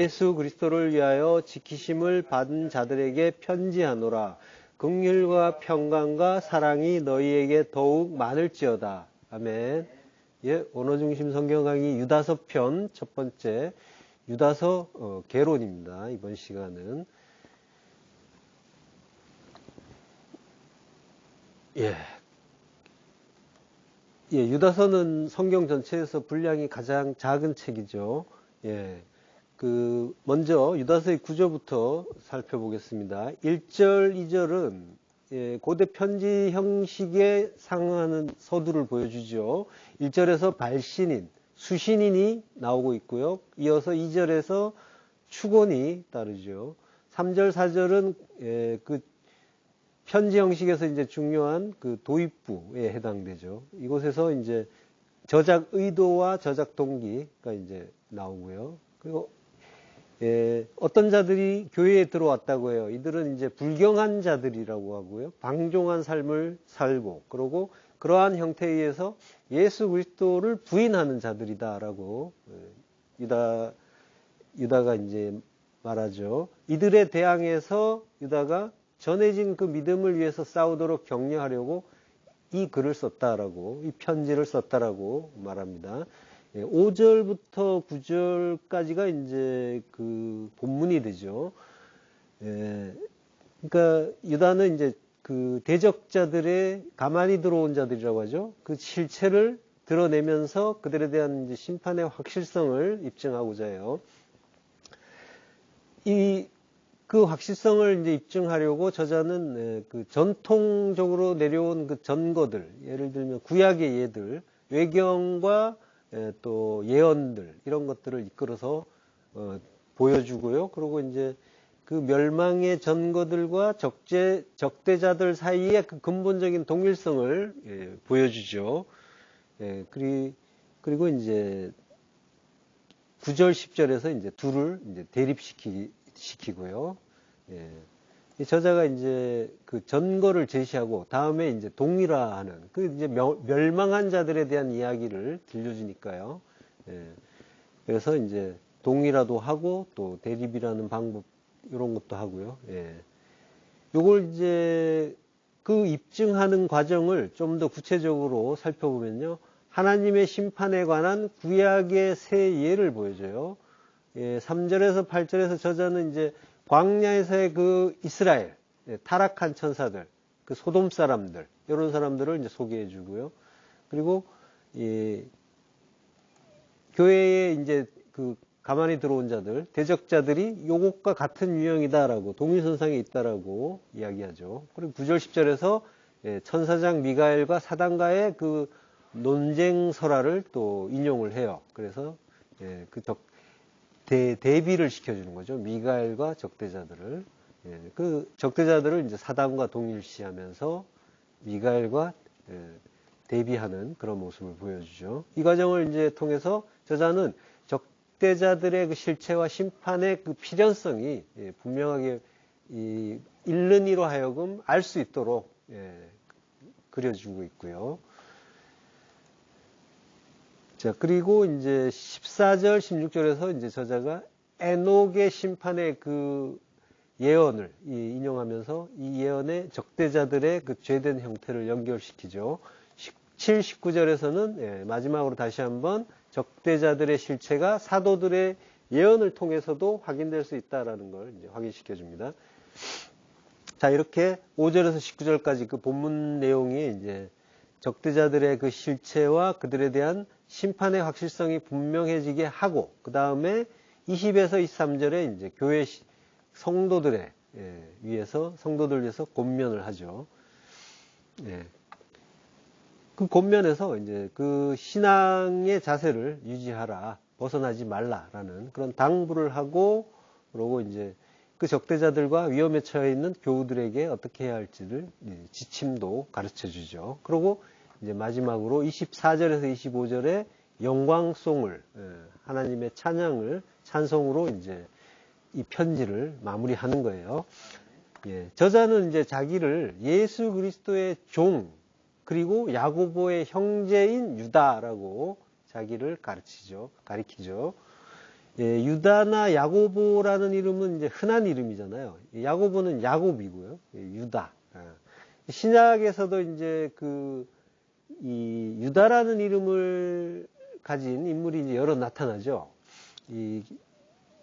예수 그리스도를 위하여 지키심을 받은 자들에게 편지하노라. 긍휼과 평강과 사랑이 너희에게 더욱 많을지어다. 아멘. 예, 언어중심 성경 강의 유다서 편 첫 번째 유다서 개론입니다. 이번 시간은 유다서는 성경 전체에서 분량이 가장 작은 책이죠. 먼저 유다서의 구조부터 살펴보겠습니다. 1절, 2절은 고대 편지 형식에 상응하는 서두를 보여주죠. 1절에서 발신인, 수신인이 나오고 있고요. 이어서 2절에서 축원이 따르죠. 3절, 4절은 그 편지 형식에서 이제 중요한 그 도입부에 해당되죠. 이곳에서 이제 저작 의도와 저작 동기가 이제 나오고요. 그리고 어떤 자들이 교회에 들어왔다고 해요. 이들은 이제 불경한 자들이라고 하고요. 방종한 삶을 살고, 그러고 그러한 형태에 의해서 예수 그리스도를 부인하는 자들이다라고 유다가 이제 말하죠. 이들에 대항해서 유다가 전해진 그 믿음을 위해서 싸우도록 격려하려고 이 글을 썼다라고, 이 편지를 썼다라고 말합니다. 5절부터 9절까지가 이제 그 본문이 되죠. 그러니까 유다는 이제 그 대적자들의 가만히 들어온 자들이라고 하죠. 그 실체를 드러내면서 그들에 대한 이제 심판의 확실성을 입증하고자 해요. 그 확실성을 이제 입증하려고 저자는 그 전통적으로 내려온 그 전거들, 예를 들면 구약의 예들, 외경과 또 예언들, 이런 것들을 이끌어서 보여주고요. 그리고 이제 그 멸망의 전거들과 적대자들 사이의 그 근본적인 동일성을 보여주죠. 그리고 이제 9절, 10절에서 이제 둘을 이제 대립시키고요. 저자가 이제 그 전거를 제시하고 다음에 이제 동일화하는 그 이제 멸망한 자들에 대한 이야기를 들려주니까요. 그래서 이제 동일화도 하고 또 대립이라는 방법 이런 것도 하고요. 요걸 이제 그 입증하는 과정을 좀 더 구체적으로 살펴보면요. 하나님의 심판에 관한 구약의 세 예를 보여줘요. 3절에서 8절에서 저자는 이제 광야에서의 그 이스라엘, 타락한 천사들, 그 소돔 사람들, 이런 사람들을 이제 소개해 주고요. 그리고, 교회에 이제 그 가만히 들어온 자들, 대적자들이 요것과 같은 유형이다라고, 동일선상에 있다라고 이야기하죠. 그리고 9절, 10절에서 천사장 미가엘과 사단과의 그 논쟁 설화를 또 인용을 해요. 그래서, 대비를 시켜주는 거죠. 미가엘과 적대자들을. 그 적대자들을 이제 사단과 동일시하면서 미가엘과 대비하는 그런 모습을 보여주죠. 이 과정을 이제 통해서 저자는 적대자들의 그 실체와 심판의 그 필연성이 분명하게 읽는 이로 하여금 알 수 있도록 그려주고 있고요. 자, 그리고 이제 14절, 16절에서 이제 저자가 에녹의 심판의 그 예언을 인용하면서 이 예언의 적대자들의 그 죄된 형태를 연결시키죠. 17, 19절에서는 마지막으로 다시 한번 적대자들의 실체가 사도들의 예언을 통해서도 확인될 수 있다라는 걸 이제 확인시켜 줍니다. 자, 이렇게 5절에서 19절까지 그 본문 내용이 이제 적대자들의 그 실체와 그들에 대한 심판의 확실성이 분명해지게 하고, 그 다음에 20에서 23절에 이제 교회 성도들 위해서 권면을 하죠. 그 권면에서 이제 그 신앙의 자세를 유지하라, 벗어나지 말라라는 그런 당부를 하고, 그러고 이제 그 적대자들과 위험에 처해 있는 교우들에게 어떻게 해야 할지를 지침도 가르쳐 주죠. 그리고 이제 마지막으로 24절에서 25절에 영광송을, 하나님의 찬송으로 이제 이 편지를 마무리하는 거예요. 저자는 이제 자기를 예수 그리스도의 종, 그리고 야고보의 형제인 유다라고 자기를 가리키죠. 예, 유다나 야고보라는 이름은 이제 흔한 이름이잖아요. 야고보는 야곱이고요. 예, 유다. 아. 신약에서도 이제 이 유다라는 이름을 가진 인물이 이제 여러 나타나죠. 이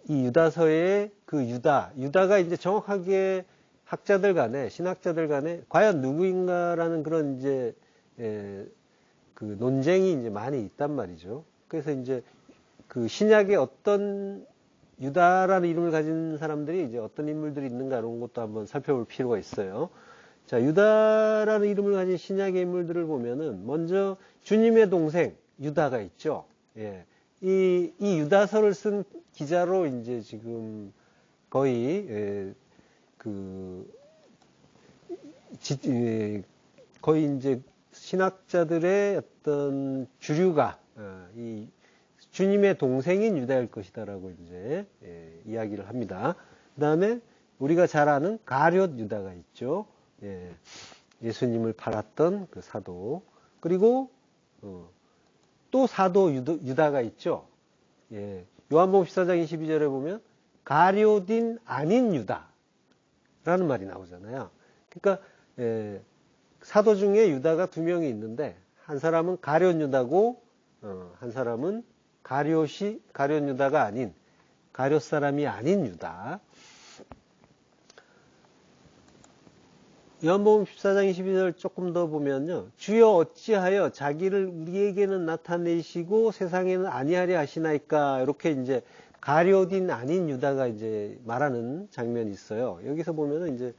유다서의 그 유다가 이제 정확하게 학자들 간에, 신학자들 간에 과연 누구인가라는 그런 이제, 그 논쟁이 이제 많이 있단 말이죠. 그래서 이제 그 신약에 어떤 유다라는 이름을 가진 사람들이 이제 어떤 인물들이 있는가 이런 것도 한번 살펴볼 필요가 있어요. 자, 유다라는 이름을 가진 신약의 인물들을 보면은 먼저 주님의 동생 유다가 있죠. 예. 이 유다서를 쓴 기자로 이제 지금 거의 거의 이제 신학자들의 어떤 주류가 이 주님의 동생인 유다일 것이다라고 이제 이야기를 합니다. 그 다음에 우리가 잘 아는 가룟 유다가 있죠. 예수님을 팔았던 그 사도. 그리고 또 사도 유다가 있죠. 요한복음 14장 22절에 보면 가룟인 아닌 유다라는 말이 나오잖아요. 그러니까 사도 중에 유다가 두 명이 있는데 한 사람은 가룟 유다고 한 사람은 가룟 유다가 아닌 가룟 사람이 아닌 유다. 요한복음 14장 22절 조금 더 보면요. 주여 어찌하여 자기를 우리에게는 나타내시고 세상에는 아니하려 하시나이까. 이렇게 이제 가룟인 아닌 유다가 이제 말하는 장면이 있어요. 여기서 보면은 이제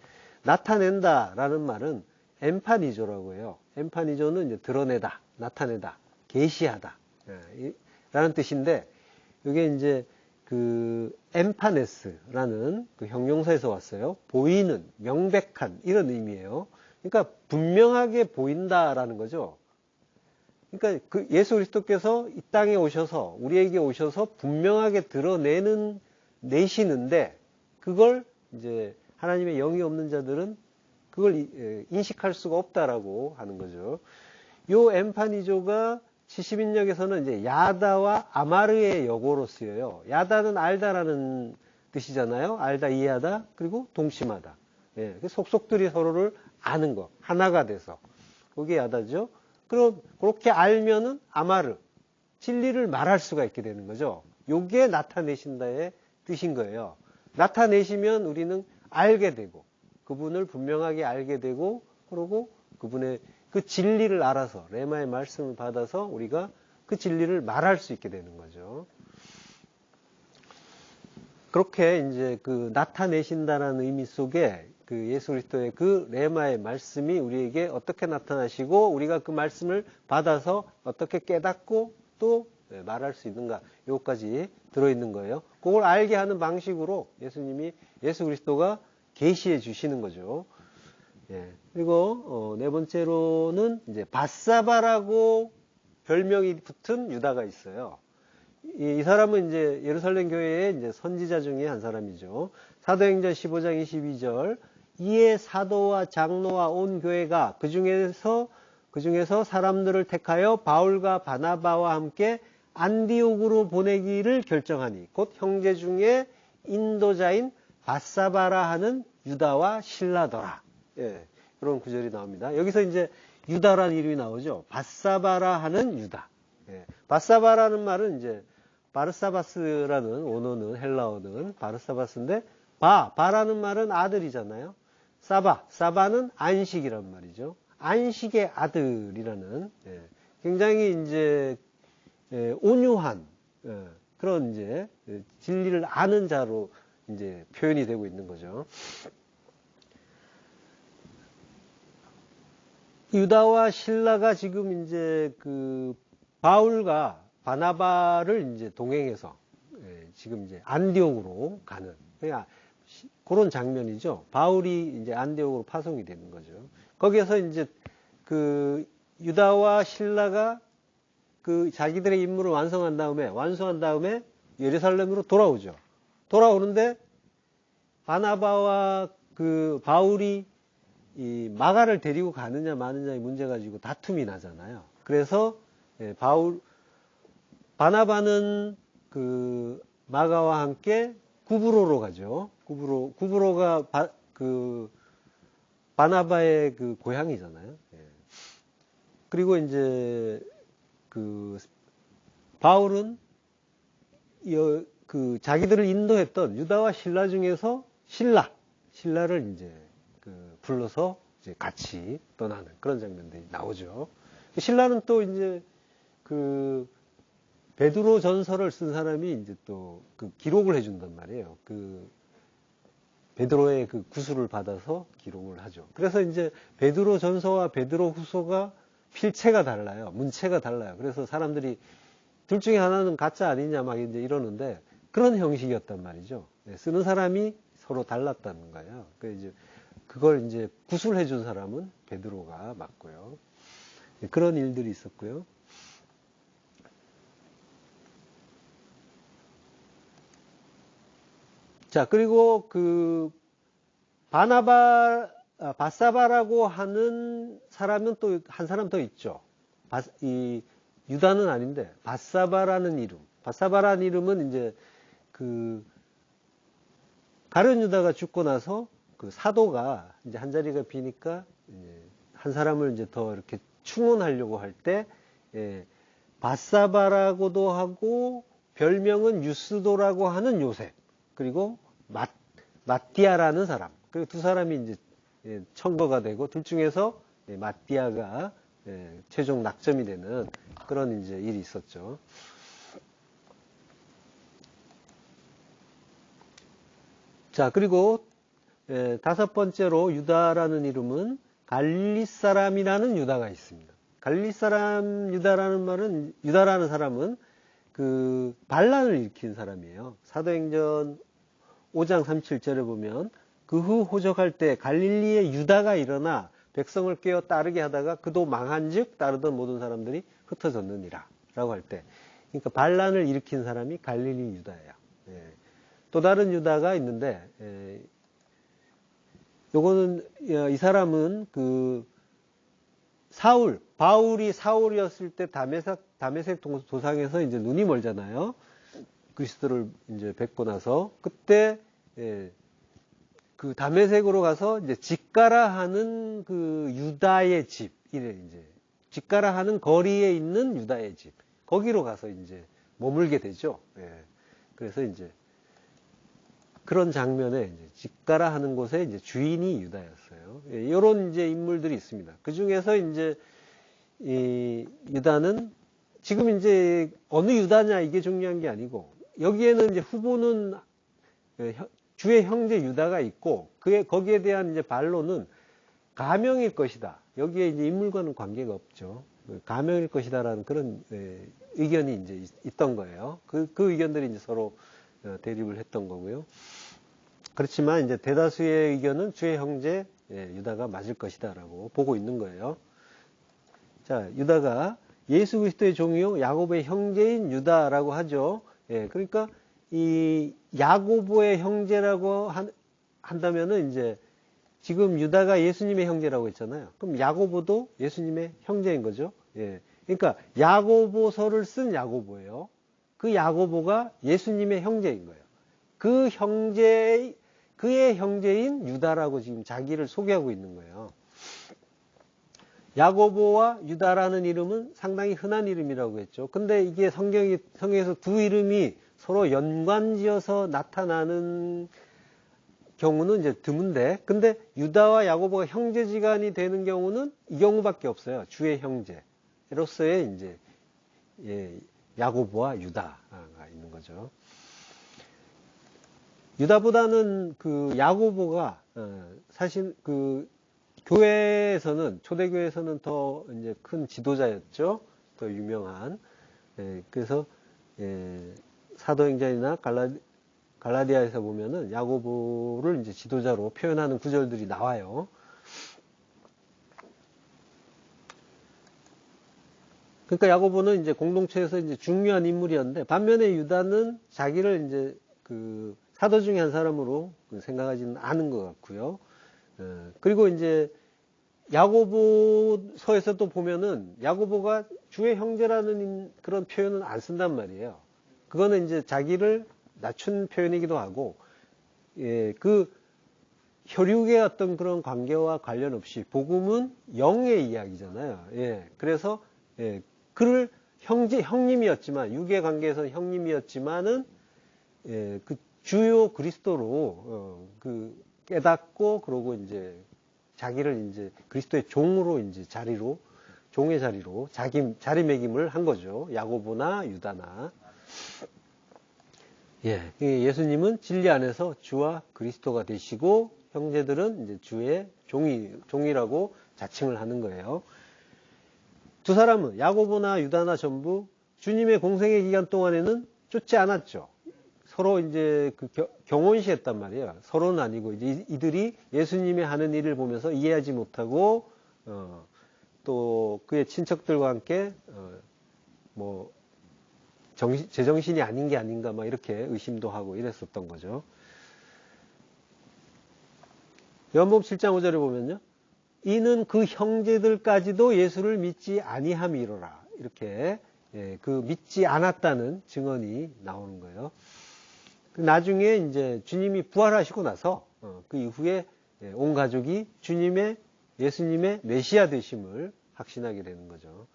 나타낸다라는 말은 엠파니조라고 해요. 엠파니조는 이제 드러내다, 나타내다, 계시하다 라는 뜻인데 이게 이제 그 엠파네스라는 그 형용사에서 왔어요. 보이는, 명백한 이런 의미예요. 그러니까 분명하게 보인다라는 거죠. 그러니까 그 예수 그리스도께서 이 땅에 오셔서 우리에게 오셔서 분명하게 내시는데 그걸 이제 하나님의 영이 없는 자들은 그걸 인식할 수가 없다라고 하는 거죠. 요 엠파니조가 70인역에서는 이제 야다와 아마르의 역어로 쓰여요. 야다는 알다라는 뜻이잖아요. 알다, 이해하다, 그리고 동심하다. 속속들이 서로를 아는 거, 하나가 돼서. 그게 야다죠. 그럼 그렇게 알면은 아마르, 진리를 말할 수가 있게 되는 거죠. 요게 나타내신다의 뜻인 거예요. 나타내시면 우리는 알게 되고, 그분을 분명하게 알게 되고, 그러고 그분의 그 진리를 알아서 레마의 말씀을 받아서 우리가 그 진리를 말할 수 있게 되는 거죠. 그렇게 이제 그 나타내신다라는 의미 속에 그 예수 그리스도의 그 레마의 말씀이 우리에게 어떻게 나타나시고 우리가 그 말씀을 받아서 어떻게 깨닫고 또 말할 수 있는가 요까지 들어있는 거예요. 그걸 알게 하는 방식으로 예수 그리스도가 계시해 주시는 거죠. 그리고 네 번째로는 이제 바사바라고 별명이 붙은 유다가 있어요. 이 사람은 이제 예루살렘 교회의 이제 선지자 중에 한 사람이죠. 사도행전 15장 22절 이에 사도와 장로와 온 교회가 그 중에서 사람들을 택하여 바울과 바나바와 함께 안디옥으로 보내기를 결정하니 곧 형제 중에 인도자인 바사바라 하는 유다와 실라더라. 그런 구절이 나옵니다. 여기서 이제 유다라는 이름이 나오죠. 바사바라 하는 유다. 바사바라는 말은 이제 바르사바스라는 원어는 헬라어는 바르사바스인데 바라는 말은 아들이잖아요. 사바는 안식이란 말이죠. 안식의 아들이라는 굉장히 이제 온유한 그런 이제 진리를 아는 자로 이제 표현이 되고 있는 거죠. 유다와 실라가 지금 이제 그 바울과 바나바를 이제 동행해서 지금 이제 안디옥으로 가는 그런 장면이죠. 바울이 이제 안디옥으로 파송이 되는 거죠. 거기에서 이제 그 유다와 실라가 그 자기들의 임무를 완성한 다음에 예루살렘으로 돌아오죠. 돌아오는데 바나바와 그 바울이 이 마가를 데리고 가느냐 마느냐의 문제 가지고 다툼이 나잖아요. 그래서 바나바는 그 마가와 함께 구브로로 가죠. 구브로가 바나바의 그 고향이잖아요. 예. 그리고 이제 바울은 자기들을 인도했던 유다와 신라 중에서 신라를 이제 불러서 이제 같이 떠나는 그런 장면들이 나오죠. 신라는 또 이제 베드로 전서를 쓴 사람이 이제 또 기록을 해준단 말이에요. 베드로의 구술을 받아서 기록을 하죠. 그래서 이제 베드로 전서와 베드로 후서가 필체가 달라요. 문체가 달라요. 그래서 사람들이 둘 중에 하나는 가짜 아니냐 막 이제 이러는데 그런 형식이었단 말이죠. 쓰는 사람이 서로 달랐다는 거예요. 그걸 이제 구술해 준 사람은 베드로가 맞고요. 그런 일들이 있었고요. 자, 그리고 바사바라고 하는 사람은 또 한 사람 더 있죠. 유다는 아닌데, 바사바라는 이름. 바사바라는 이름은 이제 가룟 유다가 죽고 나서 사도가 이제 한 자리가 비니까 한 사람을 이제 더 이렇게 충원하려고 할 때, 바사바라고도 하고, 별명은 유스도라고 하는 요셉. 그리고 마띠아라는 사람. 그리고 두 사람이 이제 청거가 되고 둘 중에서 마띠아가 최종 낙점이 되는 그런 이제 일이 있었죠. 자, 그리고 다섯 번째로 유다라는 이름은 갈릴리 사람이라는 유다가 있습니다. 갈릴리 사람 유다라는 사람은 반란을 일으킨 사람이에요. 사도행전 5장 37절에 보면 그 후 호적할 때 갈릴리에 유다가 일어나 백성을 깨어 따르게 하다가 그도 망한즉 따르던 모든 사람들이 흩어졌느니라 라고 할 때, 그러니까 반란을 일으킨 사람이 갈릴리 유다예요. 또 다른 유다가 있는데 요거는 이 사람은 바울이 사울이었을 때 다메섹 도상에서 이제 눈이 멀잖아요. 그리스도를 이제 뵙고 나서 그때 다메섹으로 가서 이제 직가라 하는 유다의 집, 이제 직가라 하는 거리에 있는 유다의 집, 거기로 가서 이제 머물게 되죠. 그래서 이제 그런 장면에 이제 직가라 하는 곳에 이제 주인이 유다였어요. 이런 이제 인물들이 있습니다. 그 중에서 이제 이 유다는 지금 이제 어느 유다냐 이게 중요한 게 아니고, 여기에는 이제 후보는 주의 형제 유다가 있고 거기에 대한 이제 반론은 가명일 것이다. 여기에 이제 인물과는 관계가 없죠. 가명일 것이다라는 그런 의견이 이제 있던 거예요. 그 의견들이 이제 서로 대립을 했던 거고요. 그렇지만 이제 대다수의 의견은 주의 형제 유다가 맞을 것이다라고 보고 있는 거예요. 자, 유다가 예수 그리스도의 종이요 야고보의 형제인 유다라고 하죠. 그러니까 이 야고보의 형제라고 한다면은 이제 지금 유다가 예수님의 형제라고 했잖아요. 그럼 야고보도 예수님의 형제인 거죠. 그러니까 야고보서를 쓴 야고보예요. 그 야고보가 예수님의 형제인 거예요. 그의 형제인 유다라고 지금 자기를 소개하고 있는 거예요. 야고보와 유다라는 이름은 상당히 흔한 이름이라고 했죠. 근데 이게 성경에서 두 이름이 서로 연관지어서 나타나는 경우는 이제 드문데, 근데 유다와 야고보가 형제지간이 되는 경우는 이 경우밖에 없어요. 주의 형제로서의 이제 야고보와 유다가 있는 거죠. 유다보다는 야고보가 사실 교회에서는, 초대교회에서는 더 이제 큰 지도자였죠. 더 유명한. 그래서 사도행전이나 갈라디아에서 보면은 야고보를 이제 지도자로 표현하는 구절들이 나와요. 그러니까 야고보는 이제 공동체에서 이제 중요한 인물이었는데, 반면에 유다는 자기를 이제 사도 중에 한 사람으로 생각하지는 않은 것 같고요. 그리고 이제 야고보서에서 또 보면은 야고보가 주의 형제라는 그런 표현은 안 쓴단 말이에요. 그거는 이제 자기를 낮춘 표현이기도 하고, 예, 그 혈육의 어떤 그런 관계와 관련 없이 복음은 영의 이야기잖아요. 예, 그래서 예, 그를 형님이었지만 육의 관계에서는 형님이었지만은 예, 그 주요 그리스도로 그 깨닫고 그러고 이제 자기를 이제 그리스도의 종으로 이제 종의 자리로 자리매김을 한 거죠. 야고보나 유다나. 예, 예수님은 진리 안에서 주와 그리스도가 되시고 형제들은 이제 주의 종이라고 자칭을 하는 거예요. 두 사람은 야고보나 유다나 전부 주님의 공생의 기간 동안에는 쫓지 않았죠. 서로 이제 그 경혼시했단 말이에요. 서로는 아니고 이제 이들이 예수님의 하는 일을 보면서 이해하지 못하고 또 그의 친척들과 함께 뭐 제정신이 아닌 게 아닌가 막 이렇게 의심도 하고 이랬었던 거죠. 요한복음 7장 5절에 보면요. 이는 그 형제들까지도 예수를 믿지 아니함이로라. 이렇게 그 믿지 않았다는 증언이 나오는 거예요. 나중에 이제 주님이 부활하시고 나서 그 이후에 온 가족이 예수님의 메시아 되심을 확신하게 되는 거죠.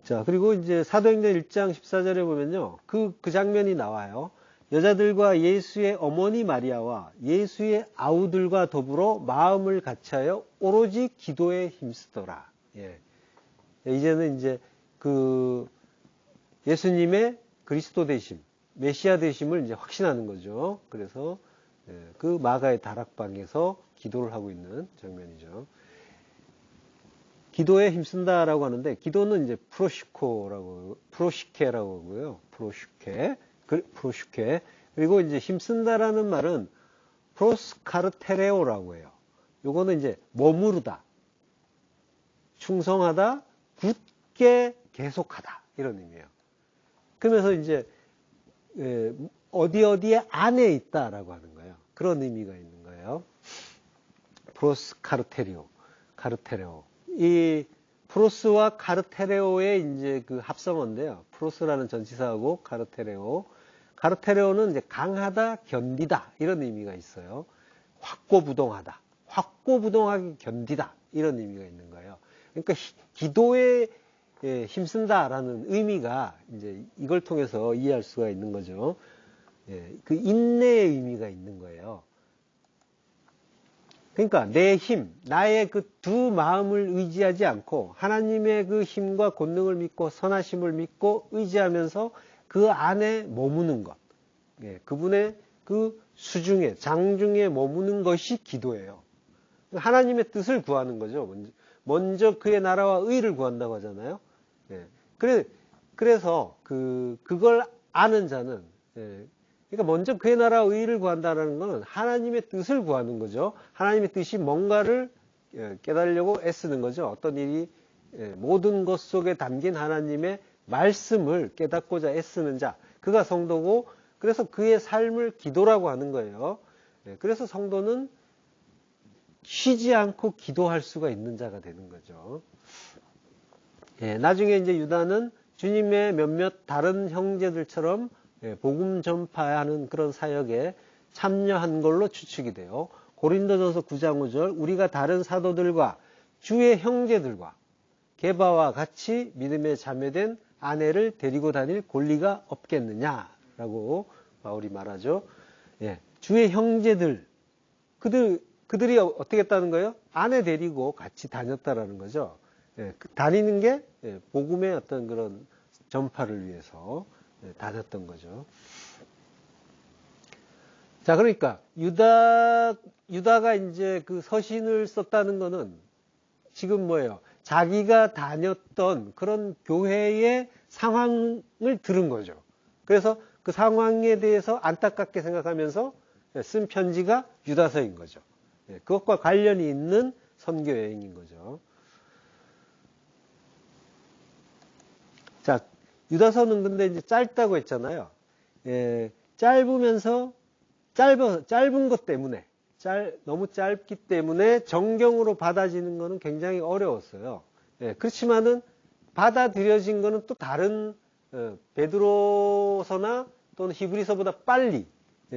자, 그리고 이제 사도행전 1장 14절에 보면요. 그 장면이 나와요. 여자들과 예수의 어머니 마리아와 예수의 아우들과 더불어 마음을 같이하여 오로지 기도에 힘쓰더라. 예. 이제는 이제 그 예수님의 그리스도 되심, 메시아 되심을 이제 확신하는 거죠. 그래서 그 마가의 다락방에서 기도를 하고 있는 장면이죠. 기도에 힘쓴다라고 하는데 기도는 이제 프로시케라고 하고요. 프로슈케. 그리고 이제 힘쓴다라는 말은 프로스카르테레오라고 해요. 요거는 이제 머무르다, 충성하다, 굳게 계속하다 이런 의미예요. 그러면서 이제 어디에 안에 있다라고 하는 거예요. 그런 의미가 있는 거예요. 카르테레오. 이 프로스와 카르테레오의 이제 그 합성어인데요. 프로스라는 전치사하고 카르테레오는 이제 강하다, 견디다 이런 의미가 있어요. 확고부동하게 견디다 이런 의미가 있는 거예요. 그러니까 기도에 힘쓴다라는 의미가 이제 이걸 통해서 이해할 수가 있는 거죠. 그 인내의 의미가 있는 거예요. 그러니까 내 힘, 나의 그 두 마음을 의지하지 않고 하나님의 그 힘과 권능을 믿고 선하심을 믿고 의지하면서 그 안에 머무는 것. 그분의 그 수중에, 장중에 머무는 것이 기도예요. 하나님의 뜻을 구하는 거죠. 먼저 그의 나라와 의를 구한다고 하잖아요. 그래서 그걸 아는 자는 그러니까 먼저 그의 나라와 의를 구한다는 것은 하나님의 뜻을 구하는 거죠. 하나님의 뜻이 뭔가를 깨달으려고 애쓰는 거죠. 어떤 일이 모든 것 속에 담긴 하나님의 말씀을 깨닫고자 애쓰는 자, 그가 성도고 그래서 그의 삶을 기도라고 하는 거예요. 그래서 성도는 쉬지 않고 기도할 수가 있는 자가 되는 거죠. 나중에 이제 유다는 주님의 몇몇 다른 형제들처럼 복음 전파하는 그런 사역에 참여한 걸로 추측이 돼요. 고린도전서 9장 5절 우리가 다른 사도들과 주의 형제들과 게바와 같이 믿음에 자매된 아내를 데리고 다닐 권리가 없겠느냐라고 바울이 말하죠. 주의 형제들 그들이 어떻게 했다는 거예요? 아내 데리고 같이 다녔다라는 거죠. 다니는 게 복음의 어떤 그런 전파를 위해서 다녔던 거죠. 자, 그러니까 유다가 이제 그 서신을 썼다는 거는 지금 뭐예요? 자기가 다녔던 그런 교회의 상황을 들은 거죠. 그래서 그 상황에 대해서 안타깝게 생각하면서 쓴 편지가 유다서인 거죠. 그것과 관련이 있는 선교 여행인 거죠. 자, 유다서는 근데 이제 짧다고 했잖아요. 짧은 것 때문에, 너무 짧기 때문에 정경으로 받아지는 거는 굉장히 어려웠어요. 그렇지만은 받아들여진 거는 또 다른 베드로서나 또는 히브리서보다 빨리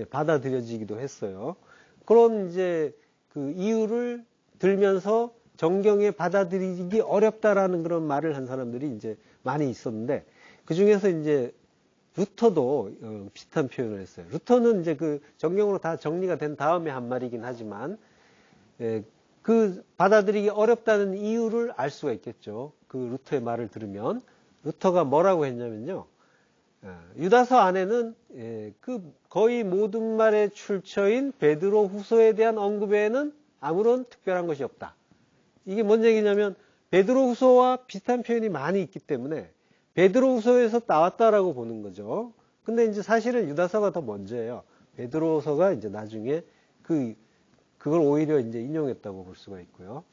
받아들여지기도 했어요. 그런 이제 그 이유를 들면서 정경에 받아들이기 어렵다라는 그런 말을 한 사람들이 이제 많이 있었는데, 그 중에서 이제 루터도 비슷한 표현을 했어요. 루터는 이제 그 정경으로 다 정리가 된 다음에 한 말이긴 하지만, 그 받아들이기 어렵다는 이유를 알 수가 있겠죠. 그 루터의 말을 들으면. 루터가 뭐라고 했냐면요. 유다서 안에는 그 거의 모든 말의 출처인 베드로 후서에 대한 언급에는 아무런 특별한 것이 없다. 이게 뭔 얘기냐면 베드로 후서와 비슷한 표현이 많이 있기 때문에 베드로 후서에서 나왔다라고 보는 거죠. 근데 이제 사실은 유다서가 더 먼저예요. 베드로서가 이제 나중에 그걸 오히려 이제 인용했다고 볼 수가 있고요.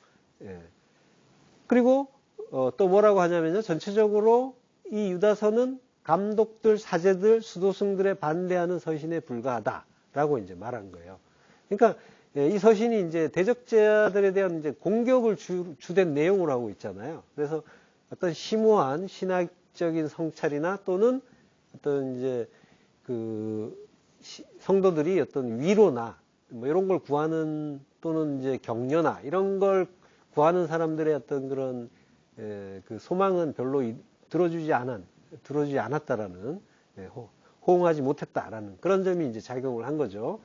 그리고 또 뭐라고 하냐면요. 전체적으로 이 유다서는 감독들, 사제들, 수도승들에 반대하는 서신에 불과하다라고 이제 말한 거예요. 그러니까 이 서신이 이제 대적자들에 대한 이제 공격을 주된 내용으로 하고 있잖아요. 그래서 어떤 심오한 신학적인 성찰이나 또는 어떤 이제 그 성도들이 어떤 위로나 뭐 이런 걸 구하는, 또는 이제 격려나 이런 걸 구하는 사람들의 어떤 그런 그 소망은 별로 들어주지 않았다라는, 호응하지 못했다라는 그런 점이 이제 작용을 한 거죠.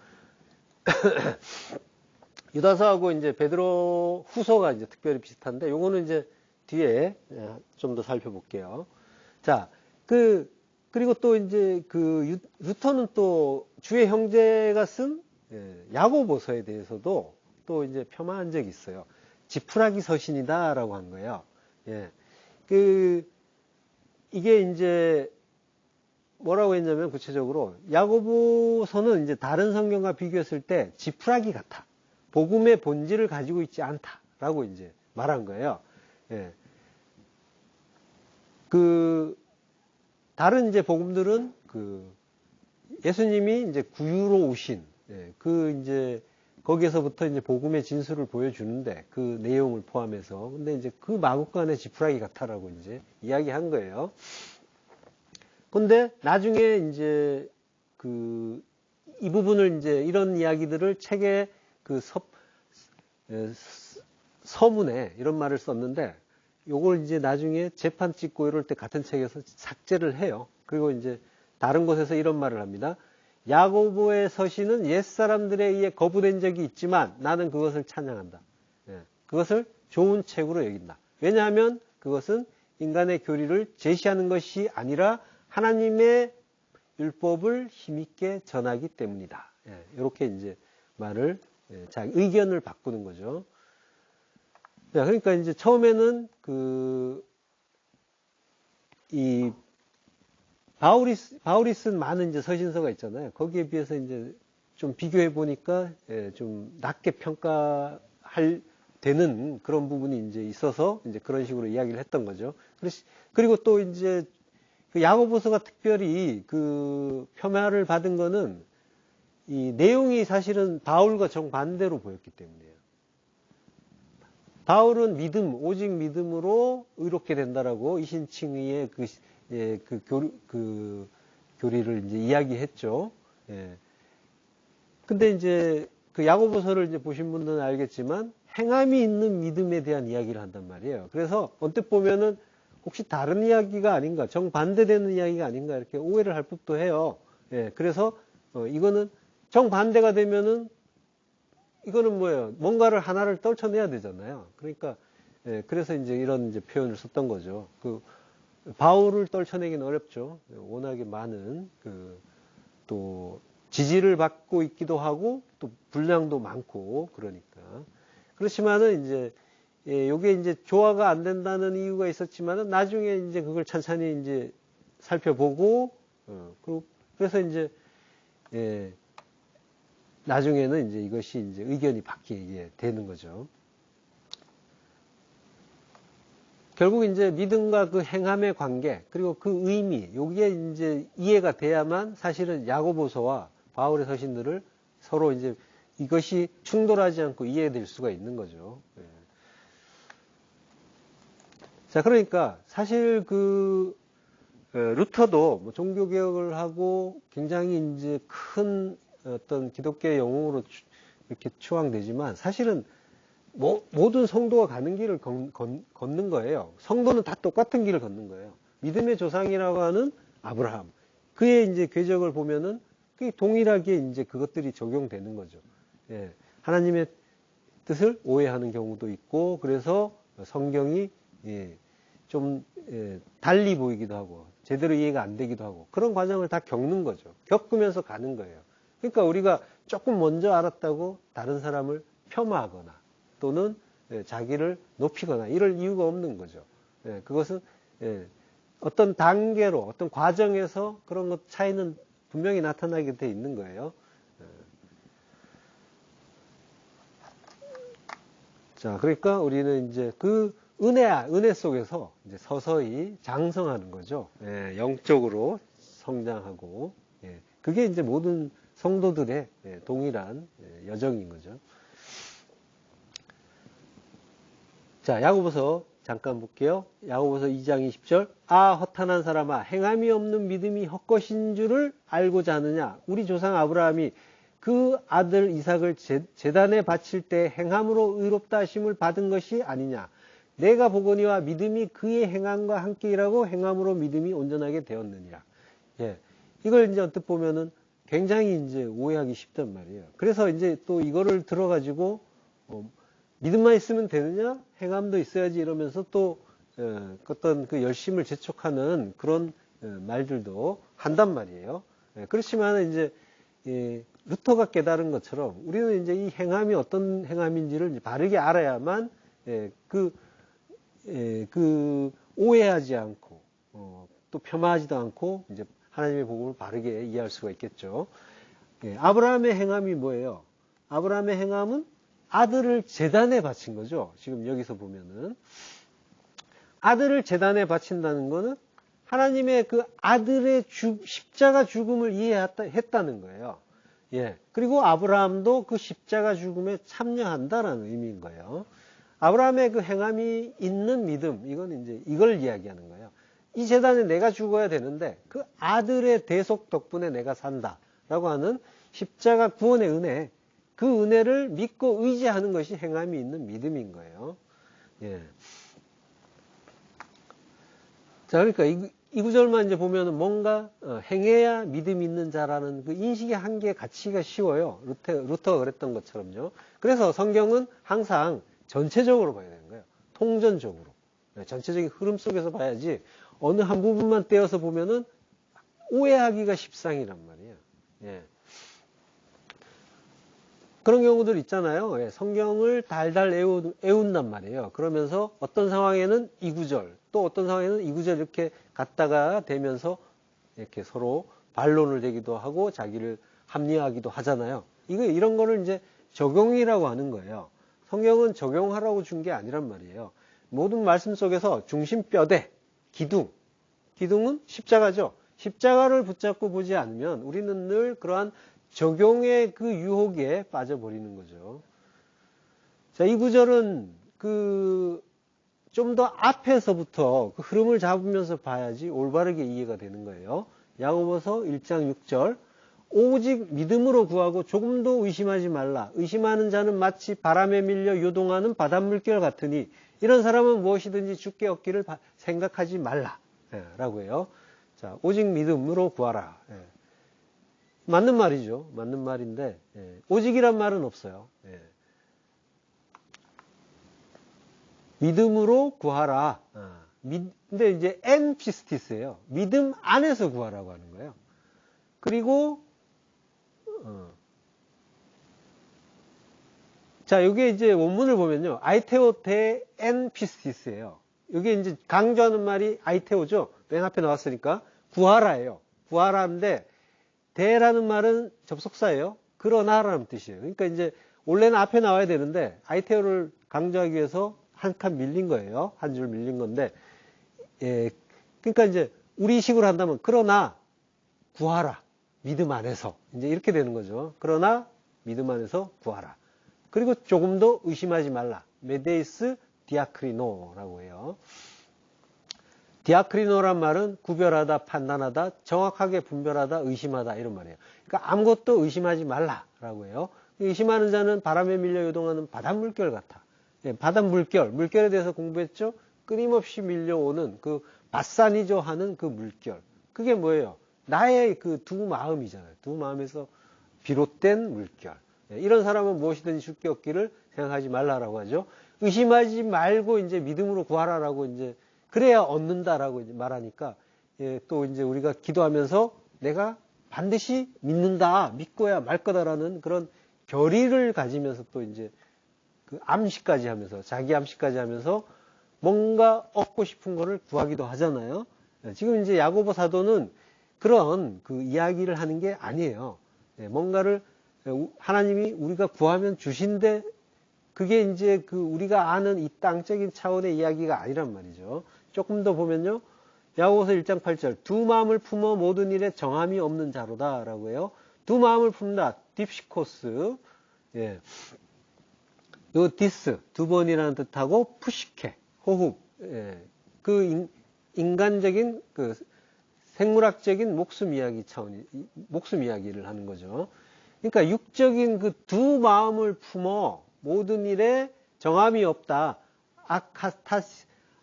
유다서하고 이제 베드로 후서가 이제 특별히 비슷한데, 요거는 이제 뒤에 좀 더 살펴볼게요. 자, 그리고 또 이제 루터는 또 주의 형제가 쓴 야고보서에 대해서도 또 이제 폄하한 적이 있어요. 지푸라기 서신이다라고 한 거예요. 이게 이제 뭐라고 했냐면, 구체적으로 야고보서는 이제 다른 성경과 비교했을 때 지푸라기 같아. 복음의 본질을 가지고 있지 않다라고 이제 말한 거예요. 다른 이제 복음들은 예수님이 이제 구유로 오신 이제 거기에서부터 이제 복음의 진술을 보여주는데, 그 내용을 포함해서. 근데 이제 그 마국간의 지푸라기 같아라고 이제 이야기한 거예요. 근데 나중에 이제 이 부분을 이제 이런 이야기들을 책에 서문에 이런 말을 썼는데, 요걸 이제 나중에 재판 찍고 이럴 때 같은 책에서 삭제를 해요. 그리고 이제 다른 곳에서 이런 말을 합니다. 야고보의 서신은 옛사람들에 의해 거부된 적이 있지만 나는 그것을 찬양한다. 그것을 좋은 책으로 여긴다. 왜냐하면 그것은 인간의 교리를 제시하는 것이 아니라 하나님의 율법을 힘있게 전하기 때문이다. 이렇게 이제 말을, 의견을 바꾸는 거죠. 그러니까 이제 처음에는 바울이 쓴 많은 이제 서신서가 있잖아요. 거기에 비해서 이제 좀 비교해 보니까 좀 낮게 되는 그런 부분이 이제 있어서 이제 그런 식으로 이야기를 했던 거죠. 그리고 또 이제 야고보서가 특별히 폄하를 받은 거는 이 내용이 사실은 바울과 정반대로 보였기 때문이에요. 바울은 오직 믿음으로 의롭게 된다라고 이신칭의의 교리를 이제 이야기했죠. 근데 이제 야고보서를 이제 보신 분들은 알겠지만 행함이 있는 믿음에 대한 이야기를 한단 말이에요. 그래서 언뜻 보면은 혹시 다른 이야기가 아닌가, 정반대되는 이야기가 아닌가 이렇게 오해를 할 법도 해요. 그래서 이거는 정반대가 되면은 이거는 뭐예요? 뭔가를 하나를 떨쳐내야 되잖아요. 그러니까 그래서 이제 이런 이제 표현을 썼던 거죠. 바울을 떨쳐내기는 어렵죠. 워낙에 많은 또 지지를 받고 있기도 하고 또 분량도 많고 그러니까. 그렇지만은 이제 요게 이제 조화가 안 된다는 이유가 있었지만은 나중에 이제 그걸 찬찬히 이제 살펴보고 그래서 이제 나중에는 이제 이것이 이제 의견이 바뀌게 되는 거죠. 결국 이제 믿음과 그 행함의 관계, 그리고 그 의미, 여기에 이제 이해가 돼야만 사실은 야고보서와 바울의 서신들을 서로 이제 이것이 충돌하지 않고 이해될 수가 있는 거죠. 자, 그러니까 사실 루터도 뭐 종교개혁을 하고 굉장히 이제 큰 어떤 기독교의 영웅으로 이렇게 추앙되지만 사실은 모든 성도가 가는 길을 걷는 거예요. 성도는 다 똑같은 길을 걷는 거예요. 믿음의 조상이라고 하는 아브라함. 그의 이제 궤적을 보면은 그게 동일하게 이제 그것들이 적용되는 거죠. 예. 하나님의 뜻을 오해하는 경우도 있고, 그래서 성경이 좀 달리 보이기도 하고, 제대로 이해가 안 되기도 하고, 그런 과정을 다 겪는 거죠. 겪으면서 가는 거예요. 그러니까 우리가 조금 먼저 알았다고 다른 사람을 폄하하거나, 또는 자기를 높이거나 이럴 이유가 없는 거죠. 그것은 어떤 단계로, 어떤 과정에서 그런 것 차이는 분명히 나타나게 돼 있는 거예요. 자, 그러니까 우리는 이제 그 은혜 속에서 이제 서서히 장성하는 거죠. 영적으로 성장하고, 그게 이제 모든 성도들의 동일한 여정인 거죠. 자, 야고보서 잠깐 볼게요. 야고보서 2장 20절. 아, 허탄한 사람아, 행함이 없는 믿음이 헛것인 줄을 알고자 하느냐? 우리 조상 아브라함이 그 아들 이삭을 제단에 바칠 때 행함으로 의롭다 하심을 받은 것이 아니냐? 내가 보거니와 믿음이 그의 행함과 함께 일하고 행함으로 믿음이 온전하게 되었느니라. 예. 이걸 이제 언뜻 보면은 굉장히 이제 오해하기 쉽단 말이에요. 그래서 이제 또 이거를 들어가지고, 믿음만 있으면 되느냐? 행함도 있어야지 이러면서 또, 어떤 그 열심을 재촉하는 그런 말들도 한단 말이에요. 그렇지만 이제, 루터가 깨달은 것처럼 우리는 이제 이 행함이 어떤 행함인지를 바르게 알아야만, 그 오해하지 않고, 또 폄하하지도 않고, 이제 하나님의 복음을 바르게 이해할 수가 있겠죠. 아브라함의 행함이 뭐예요? 아브라함의 행함은 아들을 제단에 바친 거죠. 지금 여기서 보면은. 아들을 제단에 바친다는 거는 하나님의 그 아들의 십자가 죽음을 이해했다는 거예요. 예. 그리고 아브라함도 그 십자가 죽음에 참여한다라는 의미인 거예요. 아브라함의 그 행함이 있는 믿음, 이건 이제 이걸 이야기하는 거예요. 이 제단에 내가 죽어야 되는데 그 아들의 대속 덕분에 내가 산다라고 하는 십자가 구원의 은혜, 그 은혜를 믿고 의지하는 것이 행함이 있는 믿음인 거예요. 예. 자, 그러니까 이 구절만 이제 보면은 뭔가 행해야 믿음이 있는 자라는 그 인식의 한계에 갇히기가 쉬워요. 루터가 그랬던 것처럼요. 그래서 성경은 항상 전체적으로 봐야 되는 거예요. 통전적으로. 전체적인 흐름 속에서 봐야지 어느 한 부분만 떼어서 보면은 오해하기가 십상이란 말이에요. 예. 그런 경우들 있잖아요. 성경을 달달 애운단 말이에요. 그러면서 어떤 상황에는 이 구절, 또 어떤 상황에는 이 구절 이렇게 갖다가 대면서 이렇게 서로 반론을 대기도 하고 자기를 합리화하기도 하잖아요. 이런 거를 이제 적용이라고 하는 거예요. 성경은 적용하라고 준 게 아니란 말이에요. 모든 말씀 속에서 중심뼈대, 기둥은 십자가죠. 십자가를 붙잡고 보지 않으면 우리는 늘 그러한 적용의 그 유혹에 빠져버리는 거죠. 자, 이 구절은 좀 더 앞에서부터 그 흐름을 잡으면서 봐야지 올바르게 이해가 되는 거예요. 야고보서 1장 6절. 오직 믿음으로 구하고 조금도 의심하지 말라. 의심하는 자는 마치 바람에 밀려 요동하는 바닷물결 같으니 이런 사람은 무엇이든지 주께 얻기를 생각하지 말라. 라고 해요. 자, 오직 믿음으로 구하라. 맞는 말이죠. 맞는 말인데, 오직이란 말은 없어요. 믿음으로 구하라. 근데 이제 엔 피스티스예요. 믿음 안에서 구하라고 하는 거예요. 그리고, 자, 이게 이제 원문을 보면요. 아이테오 대 엔 피스티스예요. 이게 이제 강조하는 말이 아이테오죠. 맨 앞에 나왔으니까. 구하라예요. 구하라인데, 대라는 말은 접속사예요. 그러나라는 뜻이에요. 그러니까 이제 원래는 앞에 나와야 되는데 아이테오를 강조하기 위해서 한 칸 밀린 거예요. 한 줄 밀린 건데, 그러니까 이제 우리식으로 한다면 그러나 구하라. 믿음 안에서 이제 이렇게 되는 거죠. 그러나 믿음 안에서 구하라. 그리고 조금 더 의심하지 말라. 메데이스 디아크리노라고 해요. 디아크리노란 말은 구별하다, 판단하다, 정확하게 분별하다, 의심하다 이런 말이에요. 그러니까 아무것도 의심하지 말라라고 해요. 의심하는 자는 바람에 밀려 요동하는 바닷물결 같아. 예, 바닷물결, 물결에 대해서 공부했죠? 끊임없이 밀려오는 그 바사니조 하는 그 물결. 그게 뭐예요? 나의 그 두 마음이잖아요. 두 마음에서 비롯된 물결. 예, 이런 사람은 무엇이든지 줄 게 없기를 생각하지 말라라고 하죠. 의심하지 말고 이제 믿음으로 구하라라고 이제 그래야 얻는다라고 이제 말하니까 예, 또 이제 우리가 기도하면서 내가 반드시 믿는다, 믿고야 말 거다라는 그런 결의를 가지면서 또 이제 그 암시까지 하면서 자기 암시까지 하면서 뭔가 얻고 싶은 거를 구하기도 하잖아요. 예, 지금 이제 야고보 사도는 그런 그 이야기를 하는 게 아니에요. 예, 뭔가를 하나님이 우리가 구하면 주신데 그게 이제 그 우리가 아는 이 땅적인 차원의 이야기가 아니란 말이죠. 조금 더 보면요. 야고보서 1장 8절 두 마음을 품어 모든 일에 정함이 없는 자로다 라고 해요. 두 마음을 품다. 딥시코스. 예. 요 디스 두 번이라는 뜻하고 푸시케 호흡. 예. 그 인간적인 그 생물학적인 목숨 이야기 차원 목숨 이야기를 하는 거죠. 그러니까 육적인 그 두 마음을 품어 모든 일에 정함이 없다.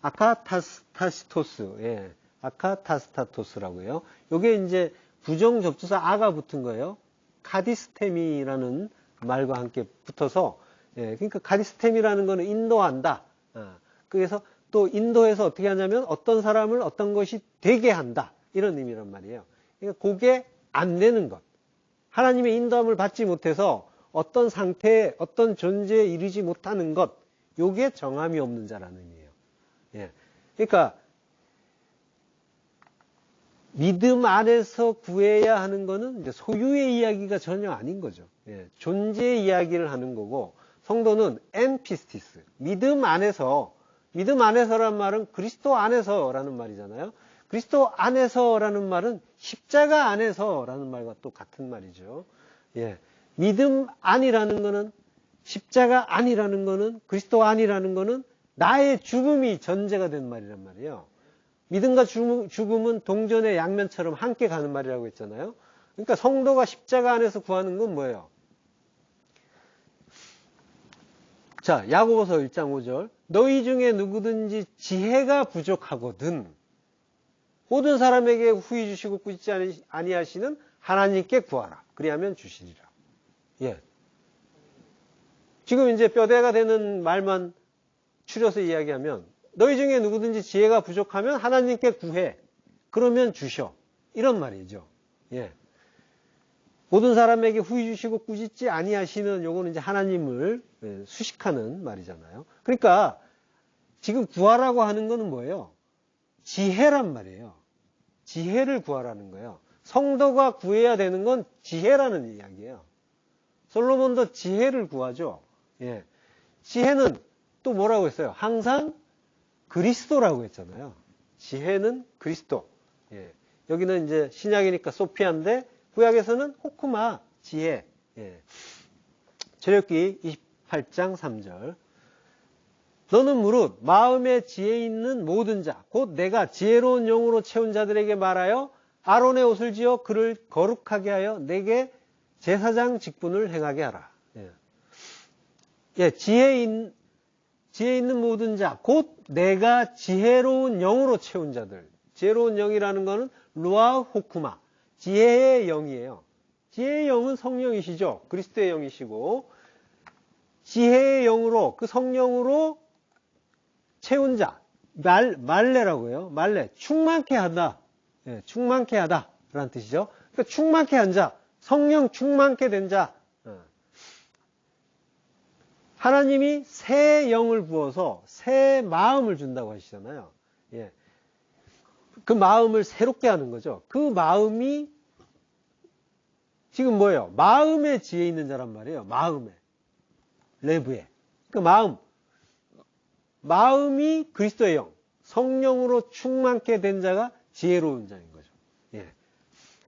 아카타스토스, 예, 아카타스타토스라고 해요. 요게 이제 부정 접두사 아가 붙은 거예요. 카디스테미라는 말과 함께 붙어서, 예, 그러니까 카디스테미라는 거는 인도한다. 그래서 또 인도해서 어떻게 하냐면 어떤 사람을 어떤 것이 되게 한다. 이런 의미란 말이에요. 그러니까 그게 안 되는 것. 하나님의 인도함을 받지 못해서 어떤 상태에 어떤 존재에 이르지 못하는 것, 요게 정함이 없는 자라는 의미예요. 예. 그러니까 믿음 안에서 구해야 하는 거는 이제 소유의 이야기가 전혀 아닌 거죠. 예. 존재의 이야기를 하는 거고 성도는 엔피스티스, 믿음 안에서란 말은 그리스도 안에서라는 말이잖아요. 그리스도 안에서라는 말은 십자가 안에서라는 말과 또 같은 말이죠. 예. 믿음 안이라는 거는 십자가 안이라는 거는 그리스도 안이라는 거는 나의 죽음이 전제가 된 말이란 말이에요. 믿음과 죽음은 동전의 양면처럼 함께 가는 말이라고 했잖아요. 그러니까 성도가 십자가 안에서 구하는 건 뭐예요? 자, 야고보서 1장 5절 너희 중에 누구든지 지혜가 부족하거든 모든 사람에게 후히 주시고 꾸짖지 아니하시는 하나님께 구하라. 그리하면 주시리라. 예. 지금 이제 뼈대가 되는 말만 추려서 이야기하면 너희 중에 누구든지 지혜가 부족하면 하나님께 구해. 그러면 주셔. 이런 말이죠. 예. 모든 사람에게 후히 주시고 꾸짖지 아니하시는 요거는 이제 하나님을 수식하는 말이잖아요. 그러니까 지금 구하라고 하는 거는 뭐예요? 지혜란 말이에요. 지혜를 구하라는 거예요. 성도가 구해야 되는 건 지혜라는 이야기예요. 솔로몬도 지혜를 구하죠. 예. 지혜는 또 뭐라고 했어요? 항상 그리스도라고 했잖아요. 지혜는 그리스도. 예. 여기는 이제 신약이니까 소피아인데 구약에서는 호쿠마, 지혜. 예. 출애굽기 28장 3절. 너는 무릇 마음에 지혜 있는 모든 자, 곧 내가 지혜로운 영으로 채운 자들에게 말하여 아론의 옷을 지어 그를 거룩하게 하여 내게 제사장 직분을 행하게 하라. 예. 예, 지혜 있는 모든 자, 곧 내가 지혜로운 영으로 채운 자들. 지혜로운 영이라는 것은 루아 호쿠마, 지혜의 영이에요. 지혜의 영은 성령이시죠. 그리스도의 영이시고 지혜의 영으로 그 성령으로 채운 자, 말레라고 해요. 말레, 충만케 하다. 예, 충만케 하다 라는 뜻이죠. 그러니까 충만케 한 자, 성령 충만케 된 자. 하나님이 새 영을 부어서 새 마음을 준다고 하시잖아요. 예. 그 마음을 새롭게 하는 거죠. 그 마음이 지금 뭐예요? 마음에 지혜 있는 자란 말이에요. 마음에. 레브에. 그 마음이 그리스도의 영. 성령으로 충만케 된 자가 지혜로운 자인 거죠. 예.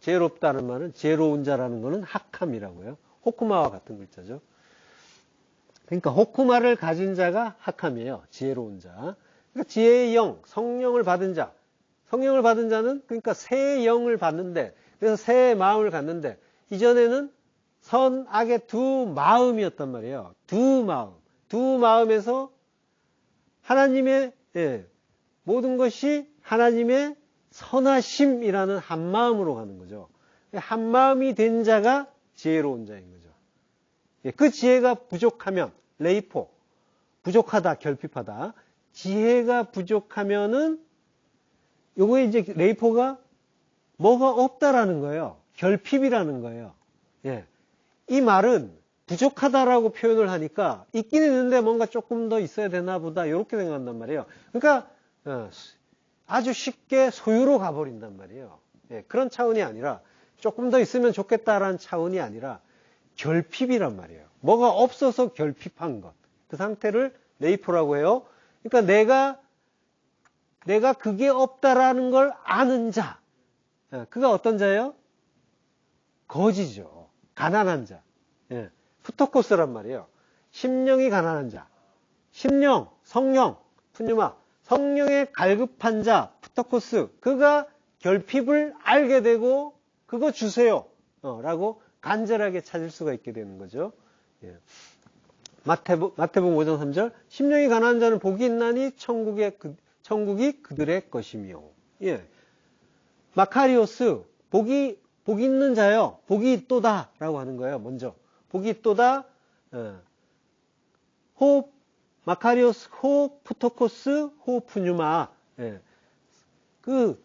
지혜롭다는 말은 지혜로운 자라는 것은 학함이라고요. 호쿠마와 같은 글자죠. 그러니까 호쿠마를 가진 자가 학함이에요. 지혜로운 자. 그러니까 지혜의 영, 성령을 받은 자. 성령을 받은 자는 그러니까 새 영을 받는데, 그래서 새 마음을 갖는데, 이전에는 선악의 두 마음이었단 말이에요. 두 마음. 두 마음에서 하나님의, 모든 것이 하나님의 선하심이라는 한 마음으로 가는 거죠. 한 마음이 된 자가 지혜로운 자인 거죠. 그 지혜가 부족하면, 레이포, 부족하다, 결핍하다. 지혜가 부족하면은, 요거에 이제 레이포가 뭐가 없다라는 거예요. 결핍이라는 거예요. 이 말은 부족하다라고 표현을 하니까 있긴 있는데 뭔가 조금 더 있어야 되나 보다 이렇게 생각한단 말이에요. 그러니까 아주 쉽게 소유로 가버린단 말이에요. 그런 차원이 아니라 조금 더 있으면 좋겠다라는 차원이 아니라 결핍이란 말이에요. 뭐가 없어서 결핍한 것. 그 상태를 레이포라고 해요. 그러니까 내가 그게 없다라는 걸 아는 자. 그가 어떤 자예요? 거지죠. 가난한 자. 푸토코스란 말이에요. 심령이 가난한 자. 심령, 성령, 푸뉴마. 성령에 갈급한 자, 푸토코스. 그가 결핍을 알게 되고 그거 주세요. 라고 간절하게 찾을 수가 있게 되는 거죠. 마태복음 5장 3절. 심령이 가난한 자는 복이 있나니 천국이 그들의 것이며. 마카리오스. 복이 있는 자요. 복이 있도다. 라고 하는 거예요. 먼저. 복이 있도다. 마카리오스, 푸토코스, 푸뉴마. 그,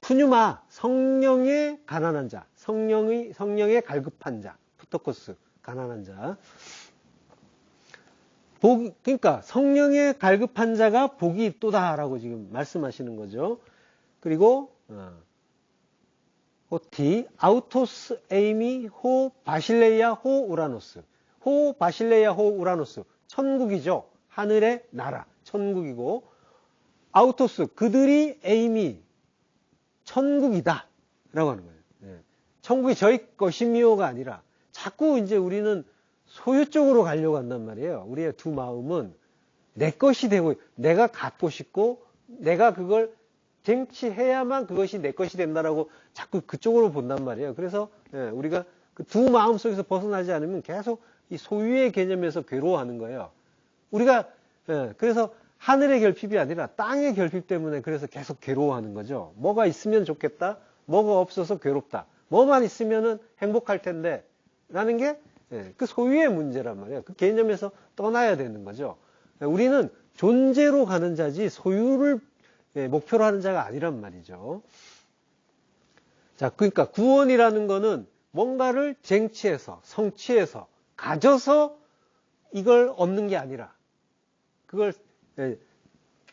푸뉴마. 성령의 가난한 자. 성령의 갈급한 자. 푸토코스. 가난한 자. 그러니까 성령의 갈급한 자가 복이 있도다. 라고 지금 말씀하시는 거죠. 그리고, 호티, 아우토스 에이미 호 바실레이아 호 우라노스. 호 바실레이아 호 우라노스. 천국이죠. 하늘의 나라. 천국이고. 아우토스, 그들이 에이미. 천국이다. 라고 하는 거예요. 천국이 저희 것이미요가 아니라 자꾸 이제 우리는 소유 쪽으로 가려고 한단 말이에요. 우리의 두 마음은 내 것이 되고 내가 갖고 싶고 내가 그걸 쟁취해야만 그것이 내 것이 된다라고 자꾸 그쪽으로 본단 말이에요. 그래서 우리가 그 두 마음 속에서 벗어나지 않으면 계속 이 소유의 개념에서 괴로워하는 거예요. 우리가 그래서 하늘의 결핍이 아니라 땅의 결핍 때문에 그래서 계속 괴로워하는 거죠. 뭐가 있으면 좋겠다. 뭐가 없어서 괴롭다. 뭐만 있으면은 행복할 텐데 라는 게 그 소유의 문제란 말이에요. 그 개념에서 떠나야 되는 거죠. 우리는 존재로 가는 자지 소유를 목표로 하는 자가 아니란 말이죠. 자, 그러니까 구원이라는 거는 뭔가를 쟁취해서, 성취해서, 가져서 이걸 얻는 게 아니라, 그걸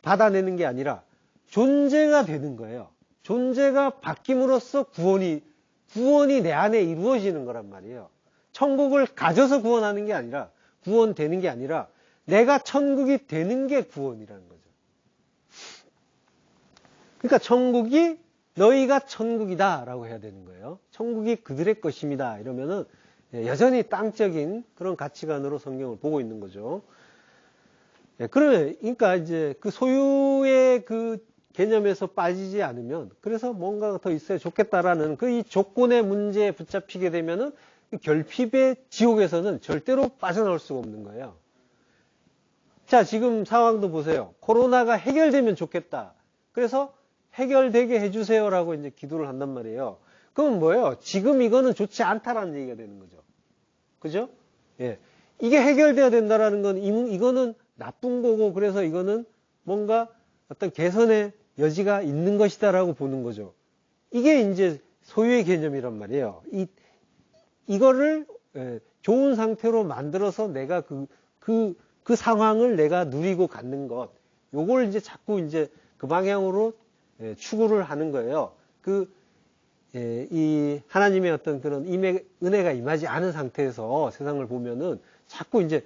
받아내는 게 아니라 존재가 되는 거예요. 존재가 바뀜으로써 구원이 내 안에 이루어지는 거란 말이에요. 천국을 가져서 구원하는 게 아니라, 구원되는 게 아니라, 내가 천국이 되는 게 구원이라는 거죠. 그러니까 천국이 너희가 천국이다 라고 해야 되는 거예요. 천국이 그들의 것입니다. 이러면은 여전히 땅적인 그런 가치관으로 성경을 보고 있는 거죠. 그러니까 이제 그 소유의 그 개념에서 빠지지 않으면 그래서 뭔가가 더 있어야 좋겠다라는 그 이 조건의 문제에 붙잡히게 되면은 결핍의 지옥에서는 절대로 빠져나올 수가 없는 거예요. 자, 지금 상황도 보세요. 코로나가 해결되면 좋겠다. 그래서 해결되게 해주세요라고 이제 기도를 한단 말이에요. 그럼 뭐예요? 지금 이거는 좋지 않다라는 얘기가 되는 거죠. 그죠? 이게 해결돼야 된다라는 건 이거는 나쁜 거고 그래서 이거는 뭔가 어떤 개선의 여지가 있는 것이다라고 보는 거죠. 이게 이제 소유의 개념이란 말이에요. 이거를 좋은 상태로 만들어서 내가 그 상황을 내가 누리고 갖는 것. 요걸 이제 자꾸 이제 그 방향으로 추구를 하는 거예요. 이 하나님의 어떤 그런 은혜가 임하지 않은 상태에서 세상을 보면은 자꾸 이제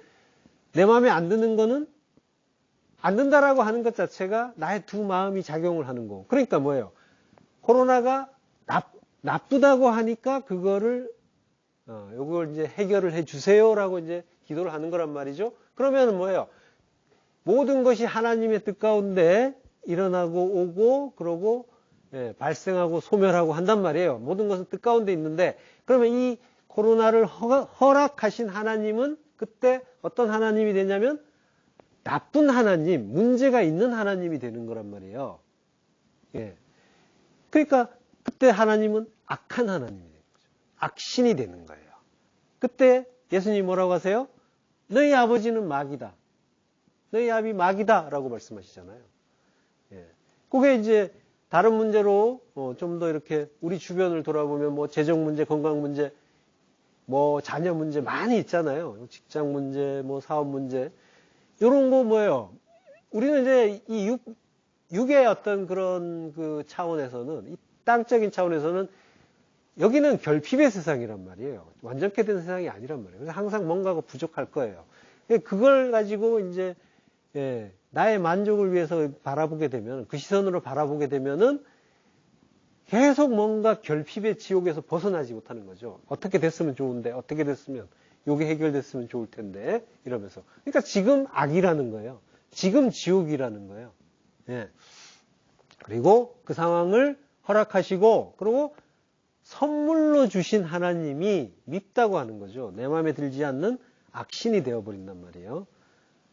내 마음에 안 드는 거는 안 든다라고 하는 것 자체가 나의 두 마음이 작용을 하는 거고. 그러니까 뭐예요? 코로나가 나쁘다고 하니까 그거를 요걸 이제 해결을 해 주세요라고 이제 기도를 하는 거란 말이죠. 그러면은 뭐예요? 모든 것이 하나님의 뜻 가운데 일어나고 오고 그러고 발생하고 소멸하고 한단 말이에요. 모든 것은 뜻 가운데 있는데, 그러면 이 코로나를 허락하신 하나님은 그때 어떤 하나님이 되냐면 나쁜 하나님, 문제가 있는 하나님이 되는 거란 말이에요. 예. 그러니까 그때 하나님은 악한 하나님이 되는 거죠. 악신이 되는 거예요. 그때 예수님이 뭐라고 하세요? 너희 아버지는 마귀다. 너희 아비 마귀다. 라고 말씀하시잖아요. 예. 그게 이제 다른 문제로 좀 더 이렇게 우리 주변을 돌아보면 뭐 재정 문제, 건강 문제, 뭐 자녀 문제 많이 있잖아요. 직장 문제, 뭐 사업 문제. 이런 거 뭐예요? 우리는 이제 이 육의 어떤 그런 그 차원에서는, 이 땅적인 차원에서는 여기는 결핍의 세상이란 말이에요. 완전케 된 세상이 아니란 말이에요. 그래서 항상 뭔가가 부족할 거예요. 그걸 가지고 이제 나의 만족을 위해서 바라보게 되면, 그 시선으로 바라보게 되면은 계속 뭔가 결핍의 지옥에서 벗어나지 못하는 거죠. 어떻게 됐으면 좋은데, 어떻게 됐으면, 요게 해결됐으면 좋을 텐데, 이러면서. 그러니까 지금 악이라는 거예요. 지금 지옥이라는 거예요. 예. 그리고 그 상황을 허락하시고, 그리고 선물로 주신 하나님이 밉다고 하는 거죠. 내 마음에 들지 않는 악신이 되어버린단 말이에요.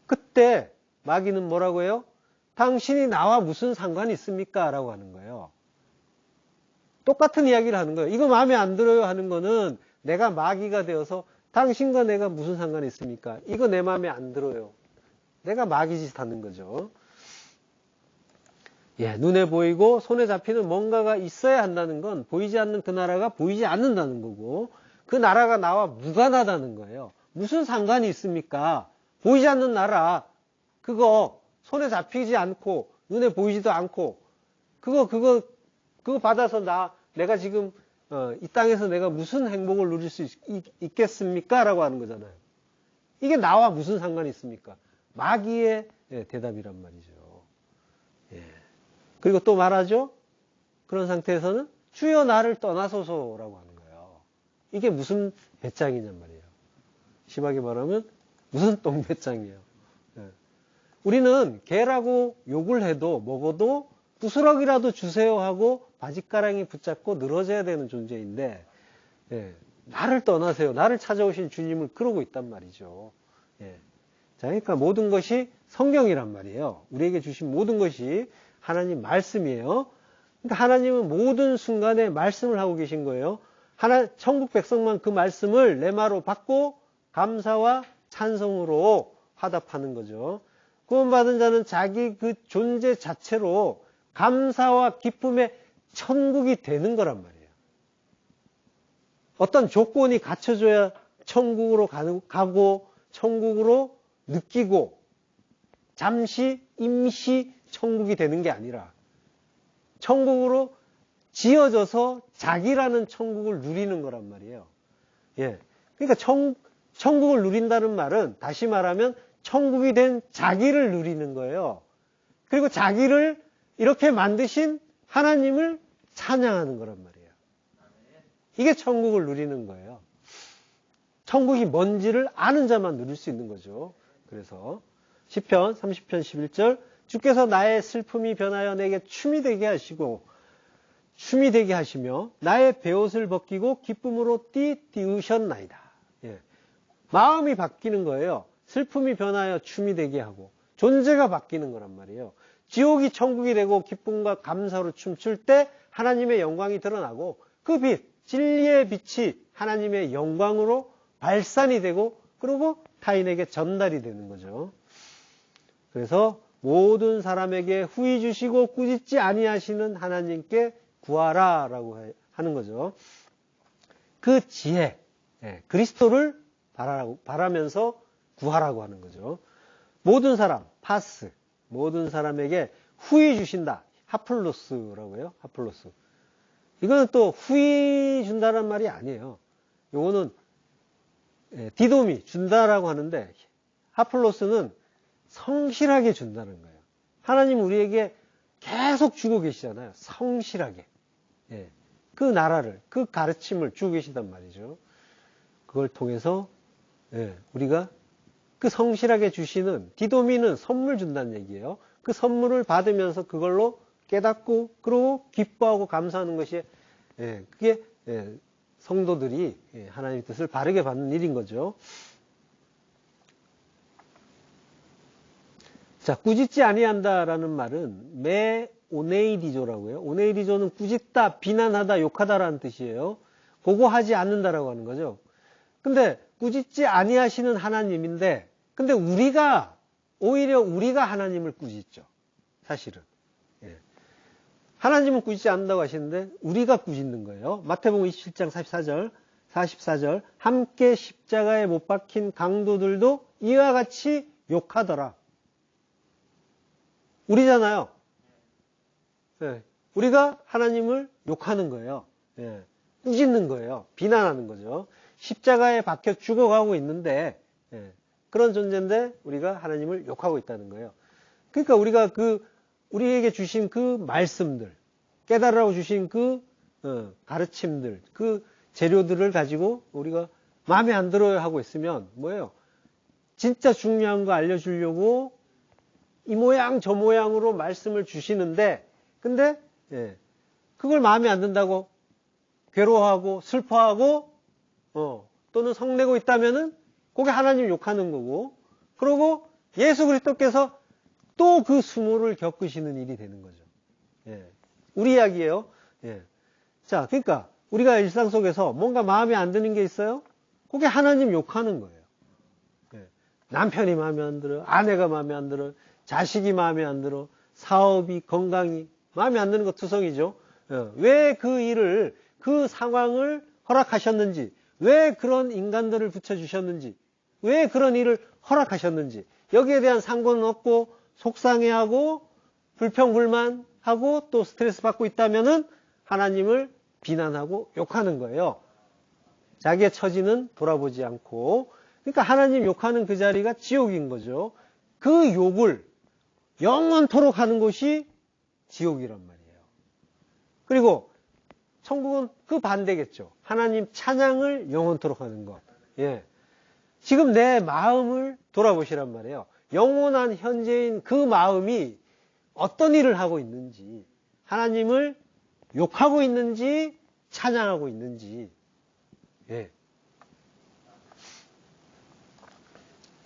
그때 마귀는 뭐라고 해요? 당신이 나와 무슨 상관이 있습니까? 라고 하는 거예요. 똑같은 이야기를 하는 거예요. 이거 마음에 안 들어요 하는 거는 내가 마귀가 되어서 당신과 내가 무슨 상관이 있습니까? 이거 내 마음에 안 들어요. 내가 마귀 짓 하는 거죠. 예, 눈에 보이고 손에 잡히는 뭔가가 있어야 한다는 건 보이지 않는 그 나라가 보이지 않는다는 거고, 그 나라가 나와 무관하다는 거예요. 무슨 상관이 있습니까? 보이지 않는 나라, 그거 손에 잡히지 않고 눈에 보이지도 않고 그거 받아서 내가 지금 이 땅에서 내가 무슨 행복을 누릴 수 있겠습니까? 라고 하는 거잖아요. 이게 나와 무슨 상관이 있습니까? 마귀의 대답이란 말이죠. 예. 그리고 또 말하죠. 그런 상태에서는 주여 나를 떠나소서라고 하는 거예요. 이게 무슨 배짱이냔 말이에요. 심하게 말하면 무슨 똥배짱이에요. 예. 우리는 개라고 욕을 해도 먹어도 부스럭이라도 주세요 하고 바짓가랑이 붙잡고 늘어져야 되는 존재인데, 예. 나를 떠나세요. 나를 찾아오신 주님을 그러고 있단 말이죠. 예. 자, 그러니까 모든 것이 성경이란 말이에요. 우리에게 주신 모든 것이 하나님 말씀이에요. 그러니까 하나님은 모든 순간에 말씀을 하고 계신 거예요. 천국 백성만 그 말씀을 레마로 받고 감사와 찬송으로 화답하는 거죠. 구원받은 자는 자기 그 존재 자체로 감사와 기쁨의 천국이 되는 거란 말이에요. 어떤 조건이 갖춰져야 천국으로 가고 천국으로 느끼고 잠시 임시 천국이 되는 게 아니라 천국으로 지어져서 자기라는 천국을 누리는 거란 말이에요. 예. 그러니까 천국을 누린다는 말은 다시 말하면 천국이 된 자기를 누리는 거예요. 그리고 자기를 이렇게 만드신 하나님을 찬양하는 거란 말이에요. 이게 천국을 누리는 거예요. 천국이 뭔지를 아는 자만 누릴 수 있는 거죠. 그래서 시편 30편 11절 주께서 나의 슬픔이 변하여 내게 춤이 되게 하시며 나의 베옷을 벗기고 기쁨으로 띠우셨나이다. 예. 마음이 바뀌는 거예요. 슬픔이 변하여 춤이 되게 하고 존재가 바뀌는 거란 말이에요. 지옥이 천국이 되고 기쁨과 감사로 춤출 때 하나님의 영광이 드러나고 그 빛, 진리의 빛이 하나님의 영광으로 발산이 되고 그리고 타인에게 전달이 되는 거죠. 그래서 모든 사람에게 후히 주시고 꾸짖지 아니하시는 하나님께 구하라 라고 하는 거죠. 그 지혜, 그리스도를 바라면서 구하라고 하는 거죠. 모든 사람, 파스, 모든 사람에게 후히 주신다. 하플로스라고 해요. 하플로스. 이거는 또 후히 준다는 말이 아니에요. 요거는 디도미 준다라고 하는데 하플로스는 성실하게 준다는 거예요. 하나님 우리에게 계속 주고 계시잖아요. 성실하게. 예. 그 나라를, 그 가르침을 주고 계신단 말이죠. 그걸 통해서 우리가 그 성실하게 주시는 디도미는 선물 준다는 얘기예요. 그 선물을 받으면서 그걸로 깨닫고 그러고 기뻐하고 감사하는 것이 그게 성도들이 하나님의 뜻을 바르게 받는 일인 거죠. 자, 꾸짖지 아니한다라는 말은 매 오네이디조라고 해요. 오네이디조는 꾸짖다, 비난하다, 욕하다라는 뜻이에요. 그거 하지 않는다라고 하는 거죠. 근데 꾸짖지 아니하시는 하나님인데, 근데 오히려 우리가 하나님을 꾸짖죠. 사실은. 하나님은 꾸짖지 않는다고 하시는데 우리가 꾸짖는 거예요. 마태복음 27장 44절 함께 십자가에 못 박힌 강도들도 이와 같이 욕하더라. 우리잖아요. 우리가 하나님을 욕하는 거예요. 꾸짖는 거예요. 비난하는 거죠. 십자가에 박혀 죽어가고 있는데 그런 존재인데 우리가 하나님을 욕하고 있다는 거예요. 그러니까 우리가 우리에게 주신 그 말씀들, 깨달으라고 주신 그 가르침들, 그 재료들을 가지고 우리가 마음에 안 들어요 하고 있으면 뭐예요? 진짜 중요한 거 알려주려고 이 모양 저 모양으로 말씀을 주시는데 근데 그걸 마음에 안 든다고 괴로워하고 슬퍼하고 또는 성내고 있다면은 그게 하나님 욕하는 거고 그러고 예수 그리스도께서 또 그 수모를 겪으시는 일이 되는 거죠. 우리 이야기예요. 자, 그러니까 우리가 일상 속에서 뭔가 마음에 안 드는 게 있어요? 그게 하나님 욕하는 거예요. 남편이 마음에 안 들어, 아내가 마음에 안 들어, 자식이 마음에 안 들어, 사업이, 건강이 마음에 안 드는 거 투성이죠. 왜 그 일을, 그 상황을 허락하셨는지, 왜 그런 인간들을 붙여주셨는지, 왜 그런 일을 허락하셨는지, 여기에 대한 상고는 없고, 속상해하고, 불평불만하고, 또 스트레스 받고 있다면은 하나님을 비난하고 욕하는 거예요. 자기의 처지는 돌아보지 않고, 그러니까 하나님 욕하는 그 자리가 지옥인 거죠. 그 욕을 영원토록 하는 곳이 지옥이란 말이에요. 그리고 천국은 그 반대겠죠. 하나님 찬양을 영원토록 하는 것. 지금 내 마음을 돌아보시란 말이에요. 영원한 현재인 그 마음이 어떤 일을 하고 있는지, 하나님을 욕하고 있는지, 찬양하고 있는지.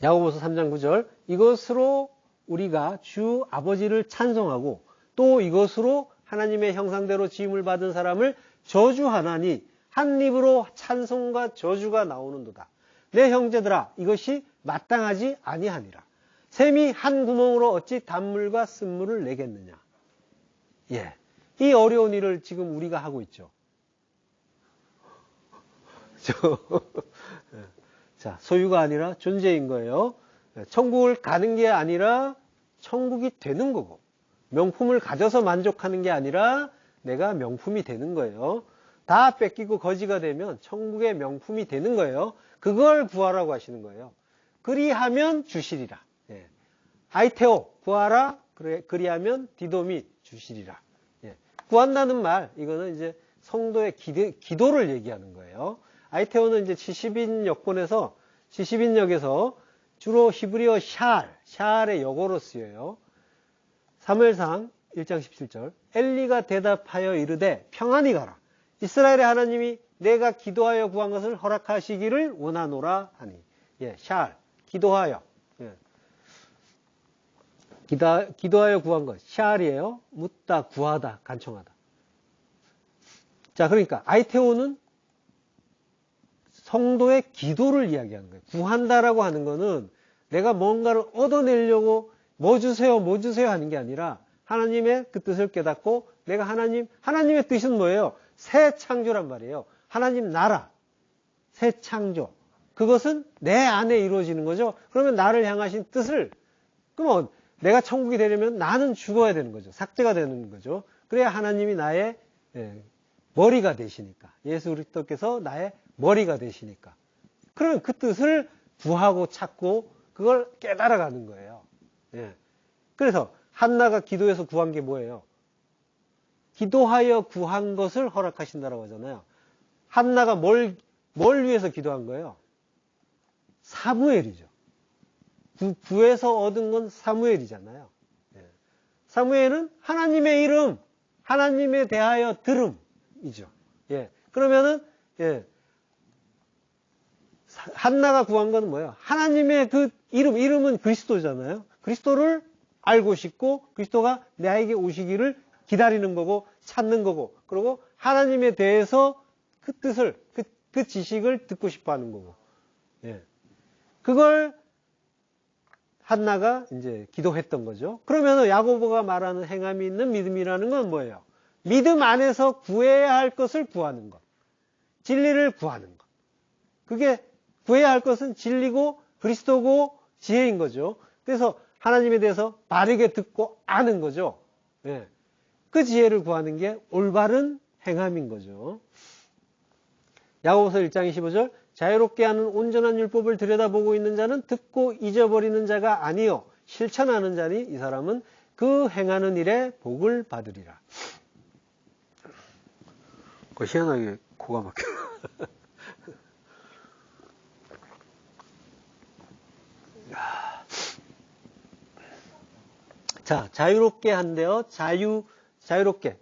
야고보서 3장 9절 이것으로 우리가 주 아버지를 찬송하고 또 이것으로 하나님의 형상대로 지음을 받은 사람을 저주하나니 한 입으로 찬송과 저주가 나오는도다. 내 형제들아 이것이 마땅하지 아니하니라. 샘이 한 구멍으로 어찌 단물과 쓴물을 내겠느냐. 이 어려운 일을 지금 우리가 하고 있죠. 자, 소유가 아니라 존재인 거예요. 천국을 가는 게 아니라 천국이 되는 거고, 명품을 가져서 만족하는 게 아니라 내가 명품이 되는 거예요. 다 뺏기고 거지가 되면 천국의 명품이 되는 거예요. 그걸 구하라고 하시는 거예요. 그리하면 주시리라. 아이테오, 구하라. 그리하면 디도미 주시리라. 구한다는 말, 이거는 이제 성도의 기도를 얘기하는 거예요. 아이테오는 이제 70인역에서 주로 히브리어 샬의 역어로 쓰여요. 사무엘상 1장 17절 엘리가 대답하여 이르되 평안히 가라. 이스라엘의 하나님이 내가 기도하여 구한 것을 허락하시기를 원하노라 하니. 샬, 기도하여. 기도하여 구한 것. 샬이에요. 묻다, 구하다, 간청하다. 자, 그러니까 아이테오는 성도의 기도를 이야기하는 거예요. 구한다라고 하는 거는 내가 뭔가를 얻어내려고 뭐 주세요 하는 게 아니라 하나님의 그 뜻을 깨닫고 내가 하나님의 뜻은 뭐예요? 새 창조란 말이에요. 하나님 나라, 새 창조. 그것은 내 안에 이루어지는 거죠. 그러면 나를 향하신 뜻을, 그러면 내가 천국이 되려면 나는 죽어야 되는 거죠. 삭제가 되는 거죠. 그래야 하나님이 나의 머리가 되시니까. 예수 그리스도께서 나의 머리가 되시니까. 그러면 그 뜻을 구하고 찾고 그걸 깨달아가는 거예요. 그래서 한나가 기도해서 구한 게 뭐예요? 기도하여 구한 것을 허락하신다라고 하잖아요. 한나가 뭘 위해서 기도한 거예요? 사무엘이죠. 구에서 얻은 건 사무엘이잖아요. 사무엘은 하나님의 이름, 하나님에 대하여 들음이죠. 예. 그러면은, 예. 한나가 구한 건 뭐예요? 하나님의 그 이름은 그리스도잖아요. 그리스도를 알고 싶고, 그리스도가 나에게 오시기를 기다리는 거고, 찾는 거고, 그리고 하나님에 대해서 그 뜻을, 그 지식을 듣고 싶어 하는 거고, 예. 그걸 한나가 이제 기도했던 거죠. 그러면 야고보가 말하는 행함이 있는 믿음이라는 건 뭐예요? 믿음 안에서 구해야 할 것을 구하는 것. 진리를 구하는 것. 그게 구해야 할 것은 진리고 그리스도고 지혜인 거죠. 그래서 하나님에 대해서 바르게 듣고 아는 거죠. 예. 그 지혜를 구하는 게 올바른 행함인 거죠. 야고보서 1장 25절 자유롭게 하는 온전한 율법을 들여다보고 있는 자는 듣고 잊어버리는 자가 아니요 실천하는 자니 이 사람은 그 행하는 일에 복을 받으리라. 희한하게 코가 막혀. 자, 자유롭게 한대요. 자유롭게,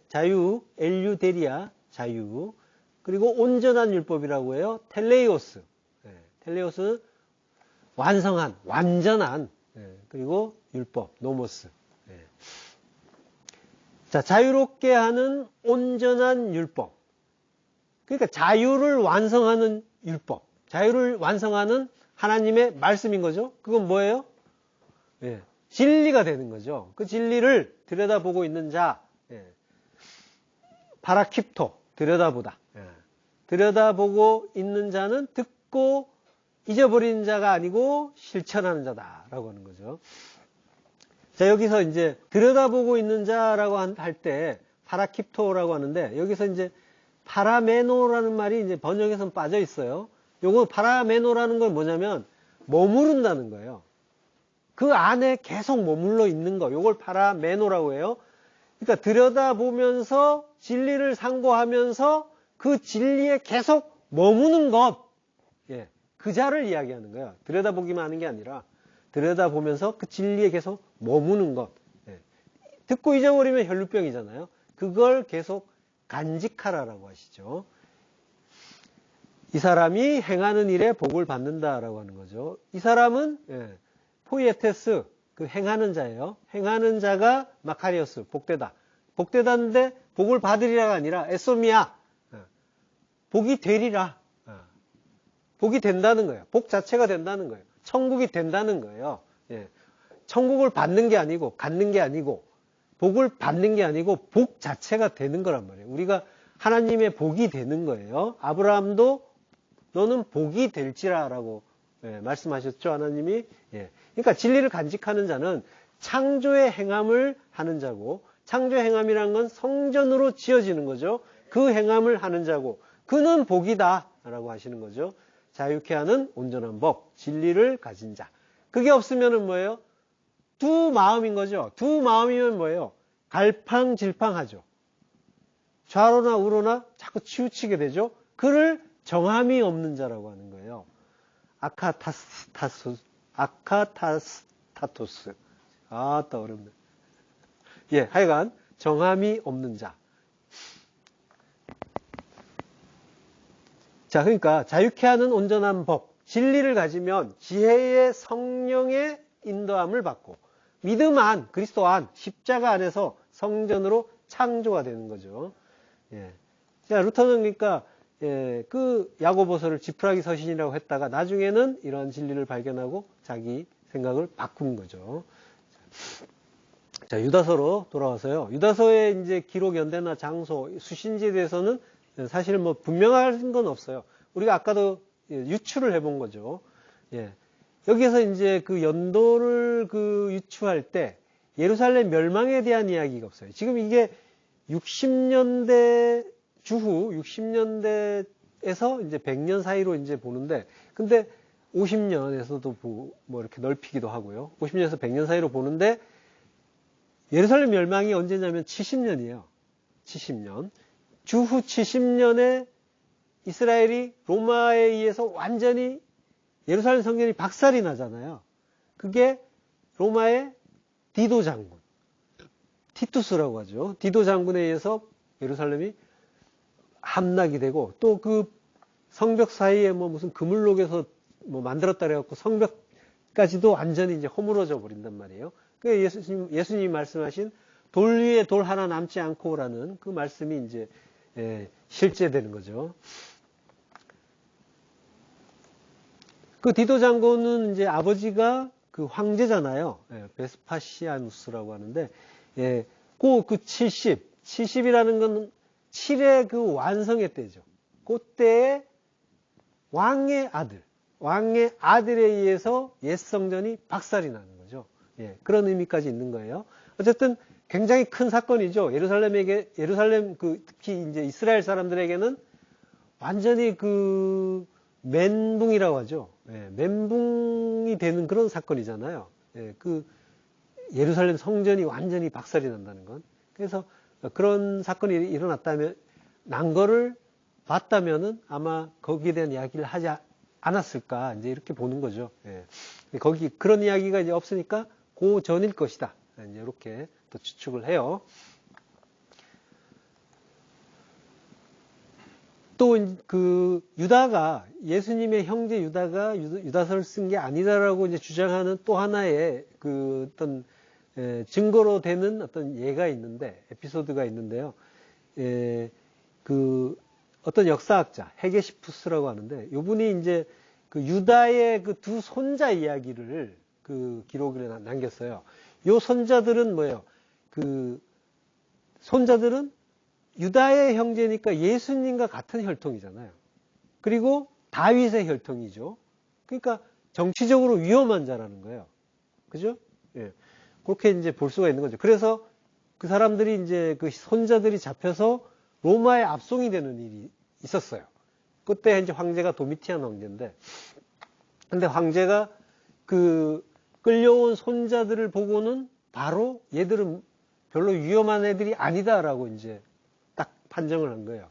엘유데리아, 자유. 그리고 온전한 율법이라고 해요. 텔레이오스. 네, 텔레이오스는 완성한, 완전한, 네, 그리고 율법, 노모스. 네. 자, 자유롭게 하는 온전한 율법. 그러니까 자유를 완성하는 율법. 자유를 완성하는 하나님의 말씀인 거죠. 그건 뭐예요? 네, 진리가 되는 거죠. 그 진리를 들여다보고 있는 자. 네. 파라킵토, 들여다보다. 예. 들여다보고 있는 자는 듣고 잊어버리는 자가 아니고 실천하는 자다라고 하는 거죠. 자, 여기서 이제 들여다보고 있는 자라고 할 때 파라킵토라고 하는데 여기서 이제 파라메노라는 말이 이제 번역에선 빠져 있어요. 요거 파라메노라는 건 뭐냐면 머무른다는 거예요. 그 안에 계속 머물러 있는 거. 요걸 파라메노라고 해요. 그러니까 들여다보면서 진리를 상고하면서 그 진리에 계속 머무는 것. 예, 그 자를 이야기하는 거예요. 들여다보기만 하는 게 아니라 들여다보면서 그 진리에 계속 머무는 것. 예, 듣고 잊어버리면 혈루병이잖아요. 그걸 계속 간직하라라고 하시죠. 이 사람이 행하는 일에 복을 받는다라고 하는 거죠. 이 사람은 예, 포이에테스, 그 행하는 자예요. 행하는 자가 마카리오스, 복되다. 복되다는데 복을 받으리라가 아니라 에소미아, 복이 되리라. 복이 된다는 거예요. 복 자체가 된다는 거예요. 천국이 된다는 거예요. 예. 천국을 받는 게 아니고 갖는 게 아니고 복을 받는 게 아니고 복 자체가 되는 거란 말이에요. 우리가 하나님의 복이 되는 거예요. 아브라함도 너는 복이 될지라라고 예, 말씀하셨죠, 하나님이. 예. 그러니까 진리를 간직하는 자는 창조의 행함을 하는 자고, 창조의 행함이란 건 성전으로 지어지는 거죠. 그 행함을 하는 자고, 그는 복이다 라고 하시는 거죠. 자유케 하는 온전한 법, 진리를 가진 자. 그게 없으면은 뭐예요? 두 마음인 거죠. 두 마음이면 뭐예요? 갈팡질팡하죠. 좌로나 우로나 자꾸 치우치게 되죠. 그를 정함이 없는 자라고 하는 거예요. 아카타스타토스. 아, 또 어렵네. 예, 하여간 정함이 없는 자. 자, 그러니까 자유케 하는 온전한 법, 진리를 가지면 지혜의 성령의 인도함을 받고 믿음 안, 그리스도 안, 십자가 안에서 성전으로 창조가 되는 거죠. 예. 자, 루터는 그러니까 예, 그 야고보서를 지푸라기 서신이라고 했다가 나중에는 이러한 진리를 발견하고 자기 생각을 바꾼 거죠. 자, 유다서로 돌아와서요. 유다서의 이제 기록 연대나 장소, 수신지에 대해서는 사실 뭐 분명한 건 없어요. 우리가 아까도 유추를 해본 거죠. 예. 여기서 이제 그 연도를 그 유추할 때 예루살렘 멸망에 대한 이야기가 없어요. 지금 이게 60년대 주후 60년대에서 이제 100년 사이로 이제 보는데, 근데 50년에서도 뭐 이렇게 넓히기도 하고요. 50년에서 100년 사이로 보는데, 예루살렘 멸망이 언제냐면 70년이에요. 70년. 주후 70년에 이스라엘이 로마에 의해서 완전히 예루살렘 성전이 박살이 나잖아요. 그게 로마의 디도 장군. 티투스라고 하죠. 디도 장군에 의해서 예루살렘이 함락이 되고 또 그 성벽 사이에 뭐 무슨 그물록에서 뭐 만들었다 그래갖고 성벽까지도 완전히 이제 허물어져 버린단 말이에요. 그 예수님이 말씀하신 돌 위에 돌 하나 남지 않고라는 그 말씀이 이제 실제되는 거죠. 그 디도 장군은 이제 아버지가 그 황제잖아요. 베스파시아누스라고 하는데, 그 70이라는 건 7의 그 완성의 때죠. 그때에 왕의 아들에 의해서 옛 성전이 박살이 나는 거죠. 그런 의미까지 있는 거예요. 어쨌든 굉장히 큰 사건이죠. 예루살렘 특히 이제 이스라엘 사람들에게는 완전히 그 멘붕이라고 하죠. 멘붕이 되는 그런 사건이잖아요. 그 예루살렘 성전이 완전히 박살이 난다는 건. 그래서 그런 사건이 일어났다면, 난 거를 봤다면은 아마 거기에 대한 이야기를 하지 않았을까, 이제 이렇게 보는 거죠. 거기 그런 이야기가 이제 없으니까 그 전일 것이다. 이제 이렇게 또 추측을 해요. 또 그 유다가, 예수님의 형제 유다가 유다서를 쓴 게 아니다라고 이제 주장하는 또 하나의 그 어떤 증거로 되는 어떤 예가 있는데, 에피소드가 있는데요. 그 어떤 역사학자 헤게시푸스라고 하는데, 이분이 이제 그 유다의 그 두 손자 이야기를 그 기록을 남겼어요. 요 손자들은 뭐예요? 그 손자들은 유다의 형제니까 예수님과 같은 혈통이잖아요. 그리고 다윗의 혈통이죠. 그러니까 정치적으로 위험한 자라는 거예요. 그죠? 그렇게 이제 볼 수가 있는 거죠. 그래서 그 사람들이 이제 그 손자들이 잡혀서 로마에 압송이 되는 일이 있었어요. 그때 이제 황제가 도미티안 황제인데, 근데 황제가 그 끌려온 손자들을 보고는 바로 얘들은 별로 위험한 애들이 아니다라고 이제 딱 판정을 한 거예요.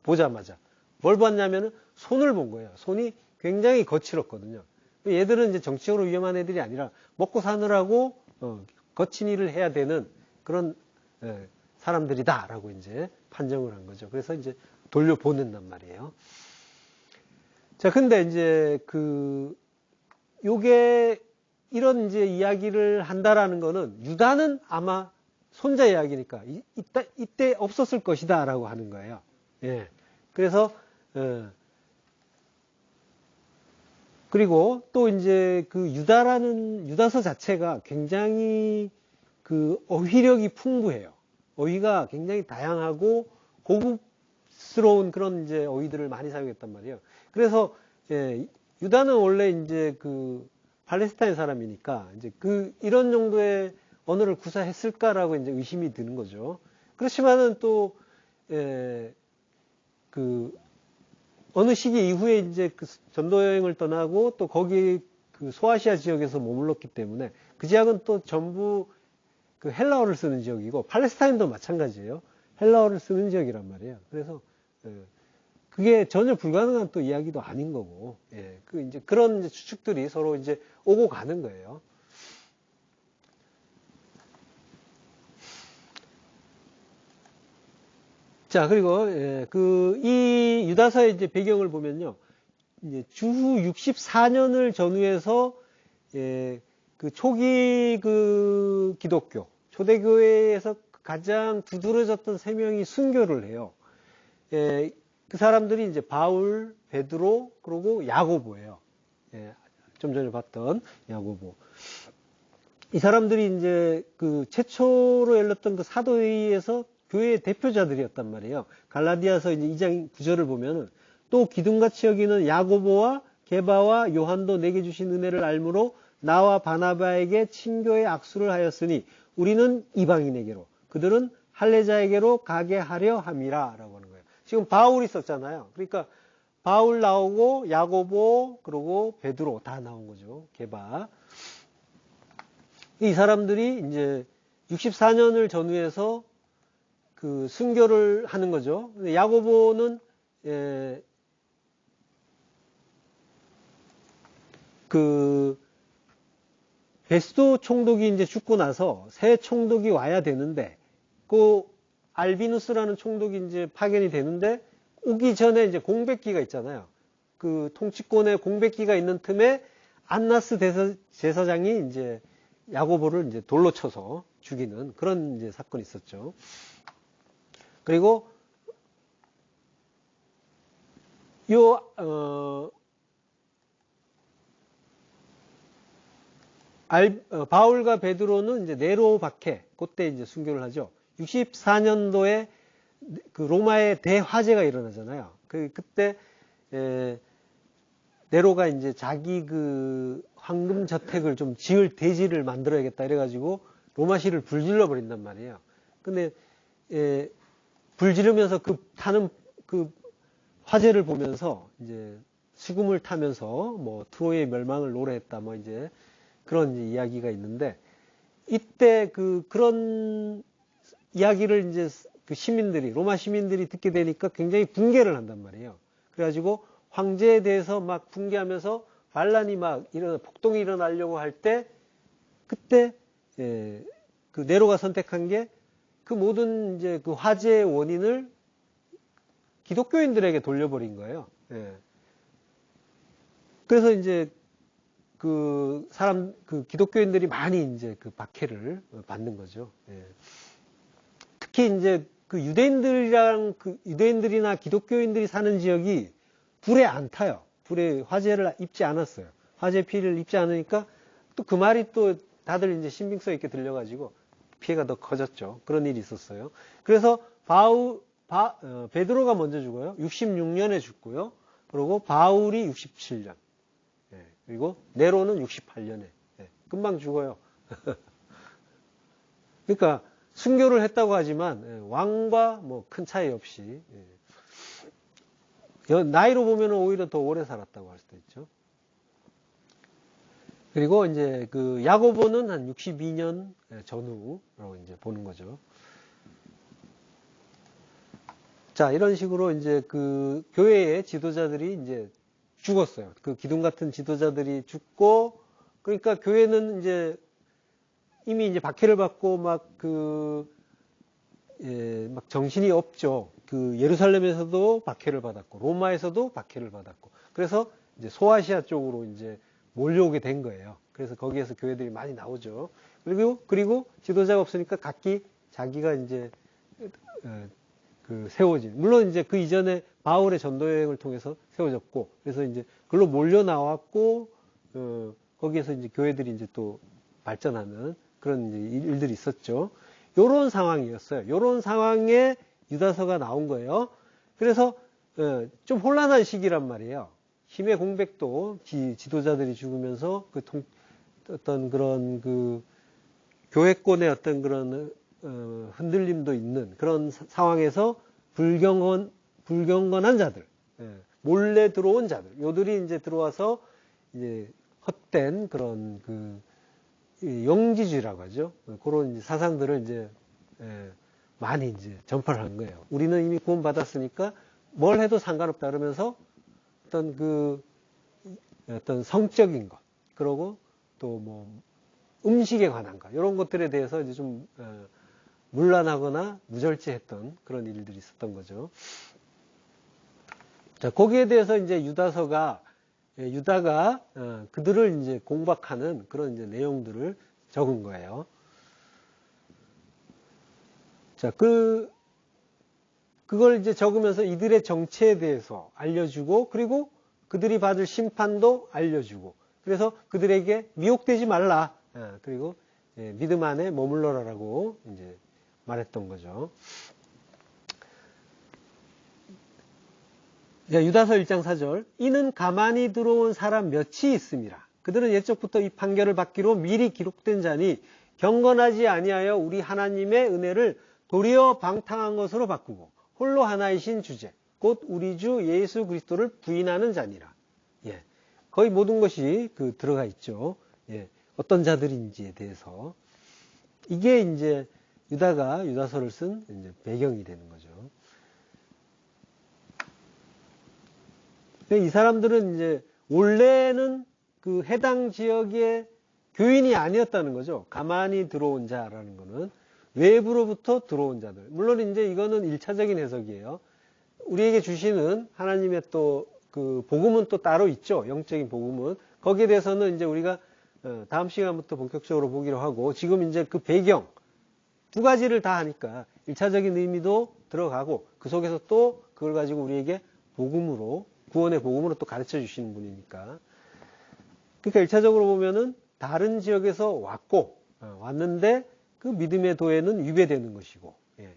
보자마자. 뭘 봤냐면은 손을 본 거예요. 손이 굉장히 거칠었거든요. 얘들은 이제 정치적으로 위험한 애들이 아니라 먹고 사느라고 거친 일을 해야 되는 그런 사람들이다라고 이제 판정을 한 거죠. 그래서 이제 돌려보낸단 말이에요. 자, 근데 이제 요게 이런 이제 이야기를 한다라는 거는, 유다는 아마 손자 이야기니까 이때 없었을 것이다라고 하는 거예요. 그래서 그리고 또 이제 그 유다서 자체가 굉장히 그 어휘력이 풍부해요. 어휘가 굉장히 다양하고 고급스러운 그런 이제 어휘들을 많이 사용했단 말이에요. 그래서 유다는 원래 이제 그 팔레스타인 사람이니까 이제 이런 정도의 언어를 구사했을까라고 이제 의심이 드는 거죠. 그렇지만은 또 어느 시기 이후에 이제 그 전도 여행을 떠나고 또 거기 그 소아시아 지역에서 머물렀기 때문에 그 지역은 또 전부 그 헬라어를 쓰는 지역이고, 팔레스타인도 마찬가지예요. 헬라어를 쓰는 지역이란 말이에요. 그래서 그게 전혀 불가능한 또 이야기도 아닌 거고, 이제 그런 이제 추측들이 서로 이제 오고 가는 거예요. 자, 그리고 이 유다서의 이제 배경을 보면요, 이제 주후 64년을 전후해서 그 초기 그 기독교 초대교회에서 가장 두드러졌던 세 명이 순교를 해요. 그 사람들이 이제 바울, 베드로, 그리고 야고보예요. 좀 전에 봤던 야고보. 이 사람들이 이제 그 최초로 열렸던 그 사도회의에서 교회의 대표자들이었단 말이에요. 갈라디아서 이제 2장 9절을 보면은, 또 기둥같이 여기는 야고보와 게바와 요한도 내게 주신 은혜를 알므로 나와 바나바에게 친교의 악수를 하였으니 우리는 이방인에게로 그들은 할례자에게로 가게 하려 함이라 라고 하는 거예요. 지금 바울이 썼잖아요. 그러니까 바울 나오고 야고보 그리고 베드로 다 나온 거죠. 게바. 이 사람들이 이제 64년을 전후해서 그 순교를 하는 거죠. 야고보는 그 베스도 총독이 이제 죽고 나서 새 총독이 와야 되는데, 그 알비누스라는 총독이 이제 파견이 되는데, 오기 전에 이제 공백기가 있잖아요. 그 통치권에 공백기가 있는 틈에 안나스 제사장이 이제 야고보를 이제 돌로 쳐서 죽이는 그런 이제 사건이 있었죠. 그리고 바울과 베드로는 이제 네로 박해, 그때 이제 순교를 하죠. 64년도에 그 로마의 대화재가 일어나잖아요. 그때 네로가 이제 자기 그 황금 저택을 좀 지을 대지를 만들어야겠다 이래가지고 로마시를 불질러 버린단 말이에요. 근데 불 지르면서 그 타는 그 화재를 보면서 이제 수금을 타면서 뭐 트로이의 멸망을 노래했다 뭐 이제 그런 이제 이야기가 있는데, 이때 그런 이야기를 이제 그 로마 시민들이 듣게 되니까 굉장히 붕괴를 한단 말이에요. 그래가지고 황제에 대해서 막 붕괴하면서 반란이 막 폭동이 일어나려고 할 때, 그때 그 네로가 선택한 게 그 모든 이제 그 화재의 원인을 기독교인들에게 돌려버린 거예요. 그래서 이제 그 기독교인들이 많이 이제 그 박해를 받는 거죠. 특히 이제 그 유대인들이나 기독교인들이 사는 지역이 불에 안 타요. 불에 화재를 입지 않았어요. 화재 피해를 입지 않으니까 또 그 말이 또 다들 이제 신빙성 있게 들려가지고 피해가 더 커졌죠. 그런 일이 있었어요. 그래서 베드로가 먼저 죽어요. 66년에 죽고요. 그리고 바울이 67년. 그리고 네로는 68년에. 금방 죽어요. 그러니까 순교를 했다고 하지만 왕과 뭐 큰 차이 없이 나이로 보면 오히려 더 오래 살았다고 할 수도 있죠. 그리고 이제 그 야고보는 한 62년 전후라고 이제 보는 거죠. 자, 이런 식으로 이제 그 교회의 지도자들이 이제 죽었어요. 그 기둥 같은 지도자들이 죽고, 그러니까 교회는 이제 이미 이제 박해를 받고 막 막 정신이 없죠. 그 예루살렘에서도 박해를 받았고, 로마에서도 박해를 받았고, 그래서 이제 소아시아 쪽으로 이제 몰려오게 된 거예요. 그래서 거기에서 교회들이 많이 나오죠. 그리고 지도자가 없으니까 각기 자기가 이제 세워진. 물론 이제 그 이전에 바울의 전도 여행을 통해서 세워졌고, 그래서 이제 그걸로 몰려 나왔고, 거기에서 이제 교회들이 이제 또 발전하는 그런 이제 일들이 있었죠. 요런 상황이었어요. 요런 상황에 유다서가 나온 거예요. 그래서 좀 혼란한 시기란 말이에요. 힘의 공백도 지도자들이 죽으면서 어떤 그런 교회권의 어떤 그런 흔들림도 있는 그런 상황에서 불경건한 자들, 몰래 들어온 자들, 요들이 이제 들어와서 이제 헛된 그런 영지주의라고 하죠. 그런 이제 사상들을 이제 많이 이제 전파를 한 거예요. 우리는 이미 구원 받았으니까 뭘 해도 상관없다 그러면서 어떤 성적인 것, 그러고 또 뭐 음식에 관한 것, 이런 것들에 대해서 이제 좀 문란하거나 무절제했던 그런 일들이 있었던 거죠. 자, 거기에 대해서 이제 유다가 그들을 이제 공박하는 그런 이제 내용들을 적은 거예요. 자, 그걸 이제 적으면서 이들의 정체에 대해서 알려주고, 그리고 그들이 받을 심판도 알려주고, 그래서 그들에게 미혹되지 말라. 그리고 믿음 안에 머물러라라고 이제 말했던 거죠. 유다서 1장 4절. 이는 가만히 들어온 사람 몇이 있음이라. 그들은 옛적부터 이 판결을 받기로 미리 기록된 자니 경건하지 아니하여 우리 하나님의 은혜를 도리어 방탕한 것으로 바꾸고 홀로 하나이신 주제 곧 우리 주 예수 그리스도를 부인하는 자니라. 거의 모든 것이 들어가 있죠. 어떤 자들인지에 대해서. 이게 이제 유다서를 쓴 이제 배경이 되는 거죠. 이 사람들은 이제 원래는 그 해당 지역의 교인이 아니었다는 거죠. 가만히 들어온 자라는 거는 외부로부터 들어온 자들. 물론 이제 이거는 1차적인 해석이에요. 우리에게 주시는 하나님의 또 그 복음은 또 따로 있죠. 영적인 복음은. 거기에 대해서는 이제 우리가 다음 시간부터 본격적으로 보기로 하고, 지금 이제 그 배경 두 가지를 다 하니까 1차적인 의미도 들어가고, 그 속에서 또 그걸 가지고 우리에게 복음으로, 구원의 복음으로 또 가르쳐 주시는 분이니까. 그러니까 1차적으로 보면은 다른 지역에서 왔는데 그 믿음의 도에는 위배되는 것이고, 예.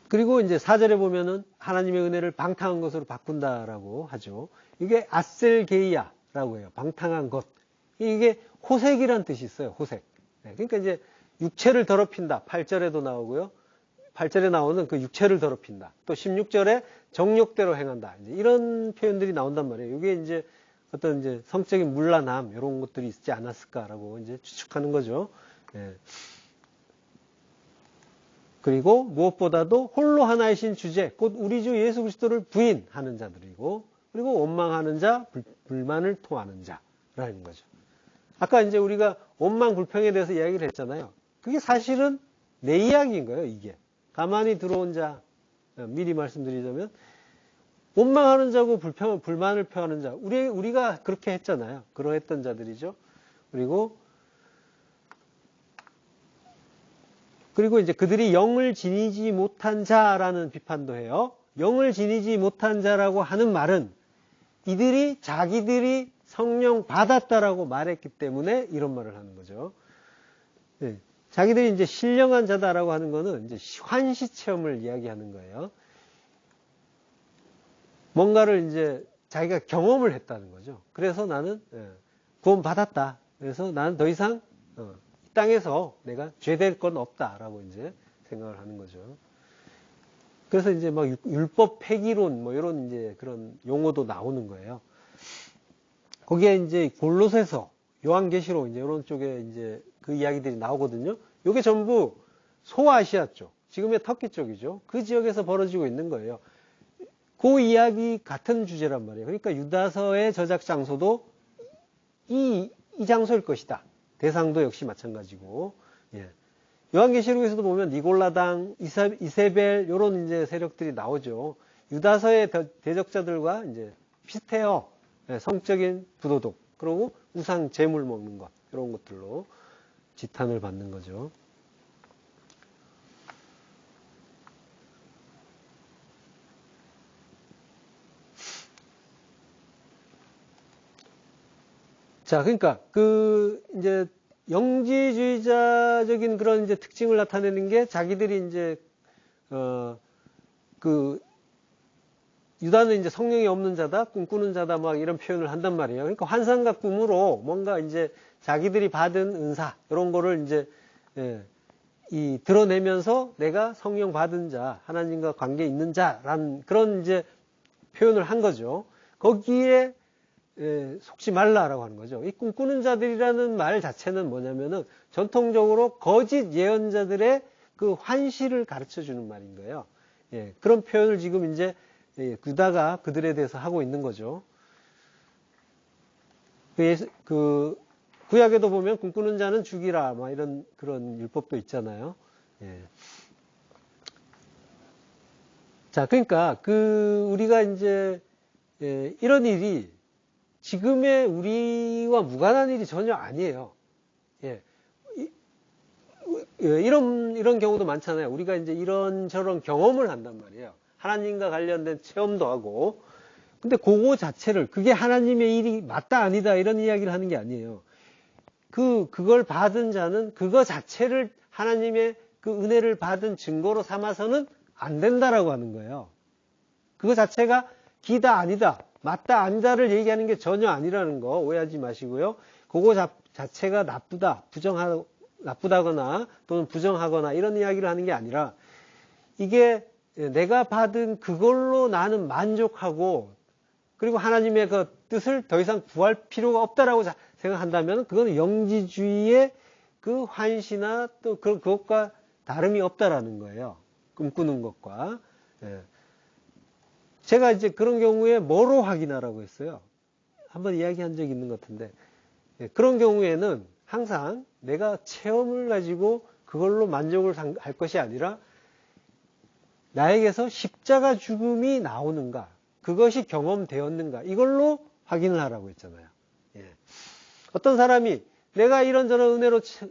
그리고 이제 4절에 보면은 하나님의 은혜를 방탕한 것으로 바꾼다라고 하죠. 이게 아셀게이아라고 해요. 방탕한 것. 이게 호색이란 뜻이 있어요. 호색. 네, 그러니까 이제 육체를 더럽힌다. 8절에도 나오고요. 8절에 나오는 그 육체를 더럽힌다. 또 16절에 정욕대로 행한다. 이제 이런 표현들이 나온단 말이에요. 이게 이제 어떤 이제 성적인 문란함 이런 것들이 있지 않았을까라고 이제 추측하는 거죠. 예. 그리고 무엇보다도 홀로 하나이신 주제, 곧 우리 주 예수 그리스도를 부인하는 자들이고, 그리고 원망하는 자, 불만을 토하는 자라는 거죠. 아까 이제 우리가 원망 불평에 대해서 이야기를 했잖아요. 그게 사실은 내 이야기인 거예요, 이게. 가만히 들어온 자, 미리 말씀드리자면, 원망하는 자고 불만을 표하는 자, 우리가 그렇게 했잖아요. 그러했던 자들이죠. 그리고 이제 그들이 영을 지니지 못한 자라는 비판도 해요. 영을 지니지 못한 자라고 하는 말은 자기들이 성령 받았다라고 말했기 때문에 이런 말을 하는 거죠. 네. 자기들이 이제 신령한 자다라고 하는 거는 이제 환시 체험을 이야기하는 거예요. 뭔가를 이제 자기가 경험을 했다는 거죠. 그래서 나는 구원 받았다. 그래서 나는 더 이상 이 땅에서 내가 죄될 건 없다라고 이제 생각을 하는 거죠. 그래서 이제 막 율법 폐기론 뭐 이런 이제 그런 용어도 나오는 거예요. 거기에 이제 골로새서, 요한계시록 이제 이런 쪽에 이제 그 이야기들이 나오거든요. 이게 전부 소아시아 쪽, 지금의 터키 쪽이죠. 그 지역에서 벌어지고 있는 거예요. 그 이야기 같은 주제란 말이에요. 그러니까 유다서의 저작 장소도 이 장소일 것이다. 대상도 역시 마찬가지고. 예. 요한계시록에서도 보면 니골라당, 이세벨 이런 이제 세력들이 나오죠. 유다서의 대적자들과 이제 비슷해요. 예, 성적인 부도덕, 그리고 우상 제물 먹는 것 이런 것들로 지탄을 받는 거죠. 자, 그러니까 이제 영지주의자적인 그런 이제 특징을 나타내는 게 자기들이 이제 유다는 이제 성령이 없는 자다, 꿈꾸는 자다, 막 이런 표현을 한단 말이에요. 그러니까 환상과 꿈으로 뭔가 이제 자기들이 받은 은사 이런 거를 이제 드러내면서 내가 성령 받은 자, 하나님과 관계 있는 자란 그런 이제 표현을 한 거죠. 거기에 속지 말라라고 하는 거죠. 이 꿈꾸는 자들이라는 말 자체는 뭐냐면은 전통적으로 거짓 예언자들의 그 환시를 가르쳐 주는 말인 거예요. 예, 그런 표현을 지금 이제 유다가 그들에 대해서 하고 있는 거죠. 구약에도 보면 꿈꾸는 자는 죽이라, 막 이런 그런 율법도 있잖아요. 예. 자, 그러니까 우리가 이제 이런 일이 지금의 우리와 무관한 일이 전혀 아니에요. 예. 이런 경우도 많잖아요. 우리가 이제 이런저런 경험을 한단 말이에요. 하나님과 관련된 체험도 하고. 근데 그거 자체를, 그게 하나님의 일이 맞다, 아니다, 이런 이야기를 하는 게 아니에요. 그걸 받은 자는 그거 자체를 하나님의 그 은혜를 받은 증거로 삼아서는 안 된다라고 하는 거예요. 그거 자체가 기다, 아니다, 맞다, 아니다를 얘기하는 게 전혀 아니라는 거 오해하지 마시고요. 그거 자체가 나쁘다거나 또는 부정하거나 이런 이야기를 하는 게 아니라 이게 내가 받은 그걸로 나는 만족하고 그리고 하나님의 그 뜻을 더 이상 구할 필요가 없다라고 생각한다면 그건 영지주의의 그 환시나 또 그것과 다름이 없다라는 거예요. 꿈꾸는 것과. 예. 제가 이제 그런 경우에 뭐로 확인하라고 했어요? 한번 이야기한 적이 있는 것 같은데, 예, 그런 경우에는 항상 내가 체험을 가지고 그걸로 만족을 할 것이 아니라 나에게서 십자가 죽음이 나오는가, 그것이 경험되었는가, 이걸로 확인을 하라고 했잖아요. 예. 어떤 사람이 내가 이런저런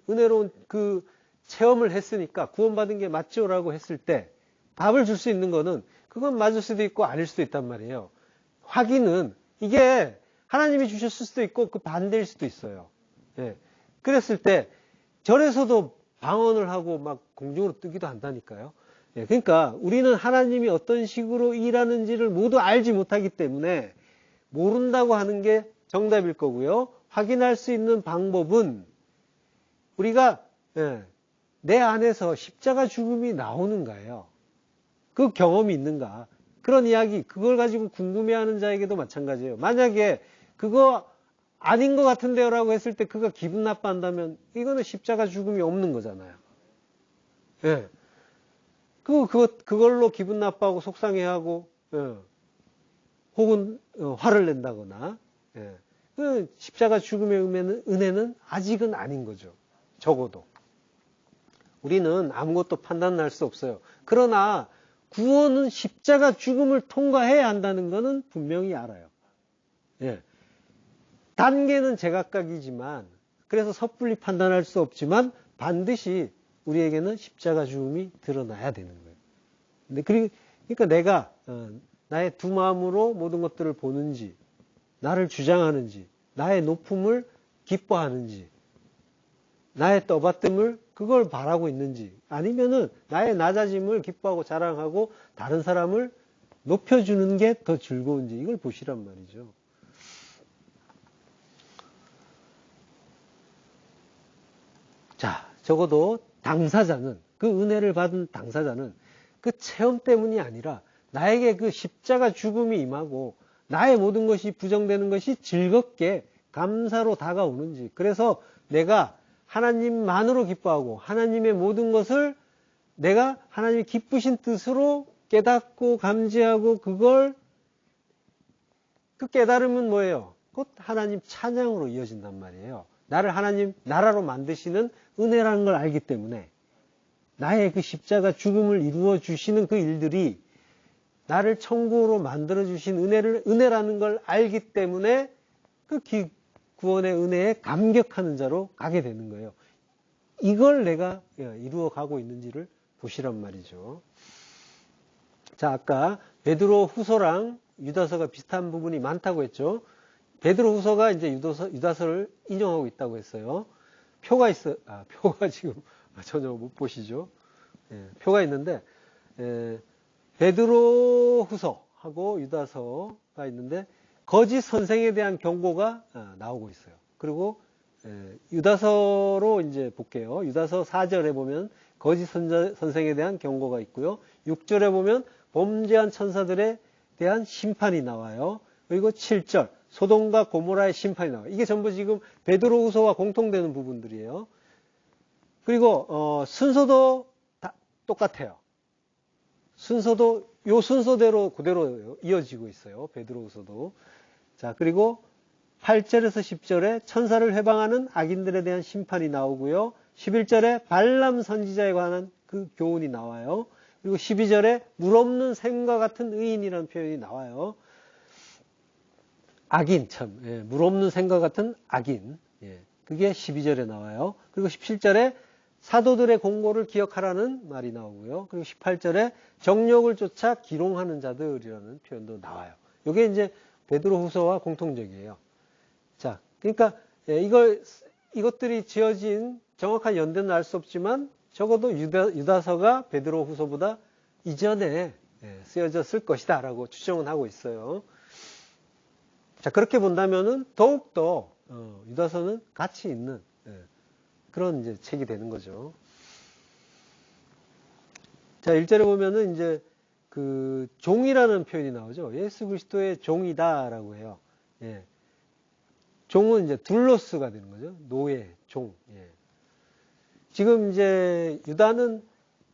은혜로운 그 체험을 했으니까 구원받은 게 맞죠라고 했을 때 답을 줄 수 있는 거는 그건 맞을 수도 있고 아닐 수도 있단 말이에요. 확인은 이게 하나님이 주셨을 수도 있고 그 반대일 수도 있어요. 예. 그랬을 때 절에서도 방언을 하고 막 공중으로 뜨기도 한다니까요. 예. 그러니까 우리는 하나님이 어떤 식으로 일하는지를 모두 알지 못하기 때문에 모른다고 하는 게 정답일 거고요. 확인할 수 있는 방법은 우리가 내 안에서 십자가 죽음이 나오는가요? 그 경험이 있는가? 그런 이야기, 그걸 가지고 궁금해하는 자에게도 마찬가지예요. 만약에 그거 아닌 것 같은데요 라고 했을 때 그가 기분 나빠한다면 이거는 십자가 죽음이 없는 거잖아요. 예. 그걸로 기분 나빠하고 속상해하고, 혹은 화를 낸다거나, 그 십자가 죽음의 은혜는 아직은 아닌 거죠. 적어도. 우리는 아무것도 판단할 수 없어요. 그러나 구원은 십자가 죽음을 통과해야 한다는 것은 분명히 알아요. 예. 단계는 제각각이지만, 그래서 섣불리 판단할 수 없지만 반드시 우리에게는 십자가 죽음이 드러나야 되는 거예요. 그러니까 내가 나의 두 마음으로 모든 것들을 보는지, 나를 주장하는지, 나의 높음을 기뻐하는지, 나의 떠받듦을 그걸 바라고 있는지, 아니면은 나의 낮아짐을 기뻐하고 자랑하고 다른 사람을 높여주는 게 더 즐거운지, 이걸 보시란 말이죠. 자, 적어도 당사자는, 그 은혜를 받은 당사자는 그 체험 때문이 아니라 나에게 그 십자가 죽음이 임하고 나의 모든 것이 부정되는 것이 즐겁게 감사로 다가오는지, 그래서 내가 하나님만으로 기뻐하고 하나님의 모든 것을 내가 하나님의 기쁘신 뜻으로 깨닫고 감지하고 그 깨달음은 뭐예요? 곧 하나님 찬양으로 이어진단 말이에요. 나를 하나님 나라로 만드시는 은혜라는 걸 알기 때문에 나의 그 십자가 죽음을 이루어 주시는 그 일들이 나를 천국으로 만들어 주신 은혜라는 걸 알기 때문에 그 구원의 은혜에 감격하는 자로 가게 되는 거예요. 이걸 내가 이루어 가고 있는지를 보시란 말이죠. 자, 아까 베드로 후서랑 유다서가 비슷한 부분이 많다고 했죠. 베드로 후서가 이제 유다서를 인용하고 있다고 했어요. 표가 지금 전혀 못 보시죠. 표가 있는데, 베드로 후서하고 유다서가 있는데, 거짓 선생에 대한 경고가 나오고 있어요. 그리고 유다서로 이제 볼게요. 유다서 4절에 보면 거짓 선생에 대한 경고가 있고요. 6절에 보면 범죄한 천사들에 대한 심판이 나와요. 그리고 7절 소돔과 고모라의 심판이 나와요. 이게 전부 지금 베드로후서와 공통되는 부분들이에요. 그리고 순서도 다 똑같아요. 순서도 요 순서대로 그대로 이어지고 있어요. 베드로후서도. 자, 그리고 8절에서 10절에 천사를 회방하는 악인들에 대한 심판이 나오고요. 11절에 발람 선지자에 관한 그 교훈이 나와요. 그리고 12절에 물 없는 샘과 같은 의인이라는 표현이 나와요. 악인, 물 없는 샘과 같은 악인. 그게 12절에 나와요. 그리고 17절에 사도들의 공고를 기억하라는 말이 나오고요. 그리고 18절에 정욕을 쫓아 기롱하는 자들이라는 표현도 나와요. 이게 이제 베드로후서와 공통적이에요. 자, 그러니까 이것들이 지어진 정확한 연대는 알 수 없지만 적어도 유다서가 베드로후서보다 이전에 쓰여졌을 것이다 라고 추정은 하고 있어요. 자, 그렇게 본다면은 더욱더 유다서는 가치 있는 그런 이제 책이 되는 거죠. 자, 1절에 보면은 이제 그 종이라는 표현이 나오죠. 예수 그리스도의 종이다라고 해요. 종은 이제 둘로스가 되는 거죠. 노예, 종. 지금 이제 유다는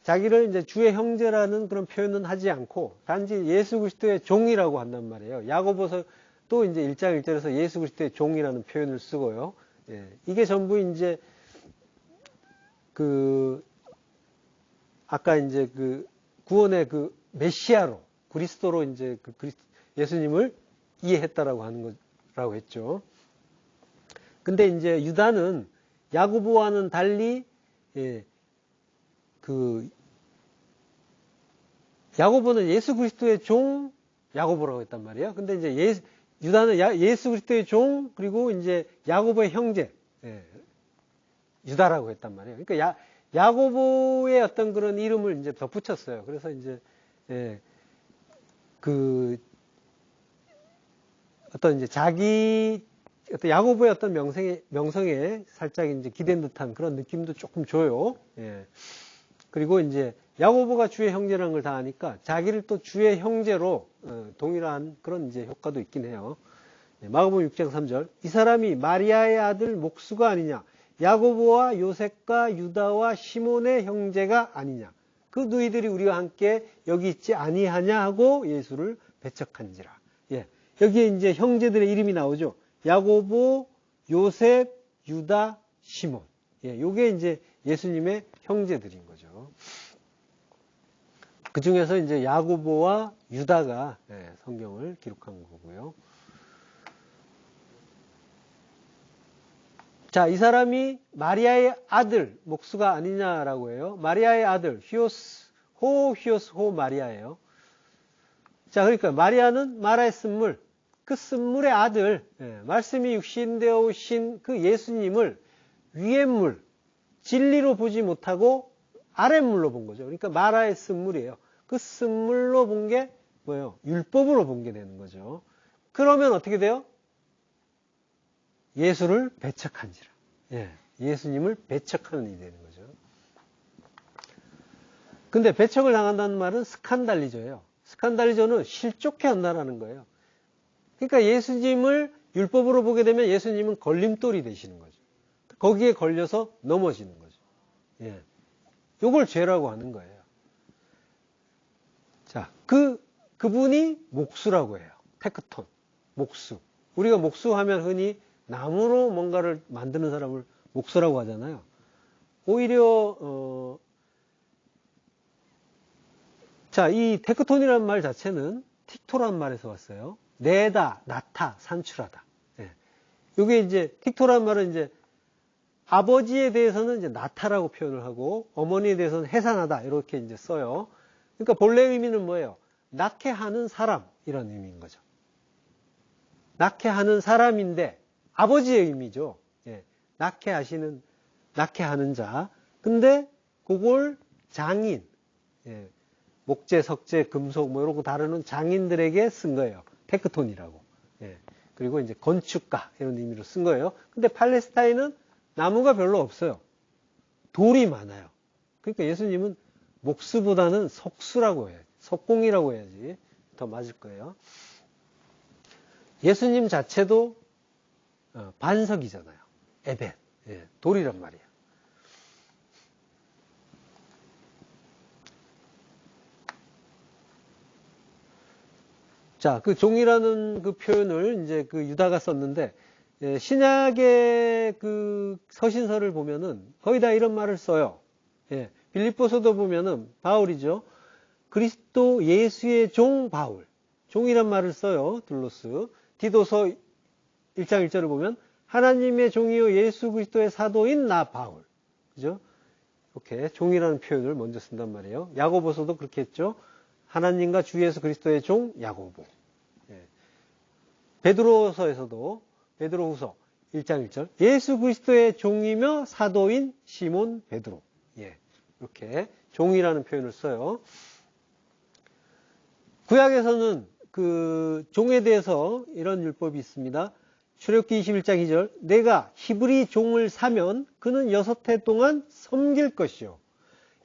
자기를 이제 주의 형제라는 그런 표현은 하지 않고 단지 예수 그리스도의 종이라고 한단 말이에요. 야고보서 또 이제 1장 1절에서 예수 그리스도의 종이라는 표현을 쓰고요. 예, 이게 전부 이제 아까 이제 구원의 메시아로, 그리스도로 이제 예수님을 이해했다라고 하는 거라고 했죠. 근데 이제 유다는 야고보와는 달리, 예, 야고보는 예수 그리스도의 종, 야고보라고 했단 말이에요. 근데 이제 유다는 예수 그리스도의 종, 그리고 이제 야고보의 형제, 예, 유다라고 했단 말이에요. 그러니까 야고보의 어떤 그런 이름을 이제 덧붙였어요. 그래서 이제, 예, 어떤 이제 어떤 야고보의 어떤 명성에 살짝 이제 기댄 듯한 그런 느낌도 조금 줘요. 예. 그리고 이제 야고보가 주의 형제라는 걸 다 아니까 자기를 또 주의 형제로 동일한 그런 이제 효과도 있긴 해요. 예, 마가복음 6장 3절. 이 사람이 마리아의 아들 목수가 아니냐? 야고보와 요셉과 유다와 시몬의 형제가 아니냐? 그 너희들이 우리와 함께 여기 있지 아니하냐 하고 예수를 배척한지라. 예. 여기에 이제 형제들의 이름이 나오죠. 야고보, 요셉, 유다, 시몬. 예, 요게 이제 예수님의 형제들인 거죠. 그 중에서 이제 야고보와 유다가 성경을 기록한 거고요. 자, 이 사람이 마리아의 아들, 목수가 아니냐라고 해요. 마리아의 아들, 히오스 호 마리아예요. 자, 그러니까 마리아는 마라의 쓴물, 그 쓴물의 아들, 말씀이 육신되어 오신 그 예수님을 위의 물, 진리로 보지 못하고 아랫물로 본 거죠. 그러니까 마라의 쓴물이에요. 그 쓴물로 본 게 뭐예요? 율법으로 본 게 되는 거죠. 그러면 어떻게 돼요? 예수를 배척한지라. 예, 예수님을 배척하는 일이 되는 거죠. 근데 배척을 당한다는 말은 스칸달리조예요. 스칸달리조는 실족해 한다라는 거예요. 그러니까 예수님을 율법으로 보게 되면 예수님은 걸림돌이 되시는 거죠. 거기에 걸려서 넘어지는 거죠. 예. 요걸 죄라고 하는 거예요. 자, 그분이 목수라고 해요. 테크톤. 목수. 우리가 목수하면 흔히 나무로 뭔가를 만드는 사람을 목수라고 하잖아요. 오히려, 자, 이 테크톤이라는 말 자체는 틱토라는 말에서 왔어요. 내다, 나타, 산출하다. 예. 요게 이제, 틱토라는 말은 이제, 아버지에 대해서는 이제 나타라고 표현을 하고, 어머니에 대해서는 해산하다, 이렇게 이제 써요. 그러니까 본래 의미는 뭐예요? 낳게 하는 사람, 이런 의미인 거죠. 낳게 하는 사람인데, 아버지의 의미죠. 예. 낳게 하는 자. 근데, 그걸 장인, 예. 목재, 석재, 금속, 뭐, 이런 거 다루는 장인들에게 쓴 거예요. 테크톤이라고. 예. 그리고 이제 건축가, 이런 의미로 쓴 거예요. 근데 팔레스타인은 나무가 별로 없어요. 돌이 많아요. 그러니까 예수님은 목수보다는 석수라고 해야지. 석공이라고 해야지. 더 맞을 거예요. 예수님 자체도 반석이잖아요. 에벳. 예. 돌이란 말이에요. 자, 그 종이라는 그 표현을 이제 그 유다가 썼는데, 예, 신약의 그 서신서를 보면은 거의 다 이런 말을 써요. 예, 빌립보서도 보면은 바울이죠. 그리스도 예수의 종 바울. 종이란 말을 써요. 둘로스. 디도서 1장 1절을 보면 하나님의 종이요 예수 그리스도의 사도인 나 바울. 그죠? 이렇게 종이라는 표현을 먼저 쓴단 말이에요. 야고보서도 그렇게 했죠. 하나님과 주 예수 그리스도의 종 야고보. 예. 베드로서에서도 베드로후서 1장 1절 예수 그리스도의 종이며 사도인 시몬 베드로. 예. 이렇게 종이라는 표현을 써요. 구약에서는 그 종에 대해서 이런 율법이 있습니다. 출애굽기 21장 2절 내가 히브리 종을 사면 그는 6해 동안 섬길 것이요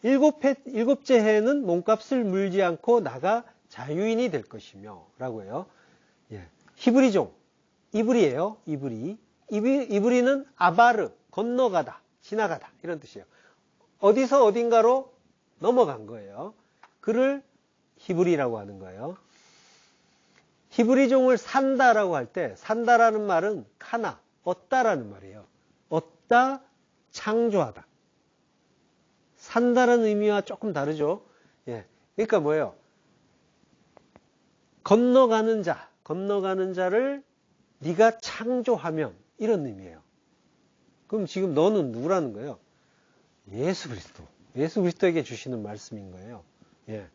7째 해에는 몸값을 물지 않고 나가 자유인이 될 것이며 라고 해요. 예. 히브리 종 이브리예요. 이브리는 아바르 건너가다 지나가다 이런 뜻이에요. 어디서 어딘가로 넘어간 거예요. 그를 히브리라고 하는 거예요. 히브리 종을 산다라고 할 때 산다라는 말은 카나, 얻다라는 말이에요. 얻다, 창조하다. 산다라는 의미와 조금 다르죠. 예. 그러니까 뭐예요? 건너가는 자를 네가 창조하면 이런 의미예요. 그럼 지금 너는 누구라는 거예요? 예수 그리스도. 예수 그리스도에게 주시는 말씀인 거예요. 예.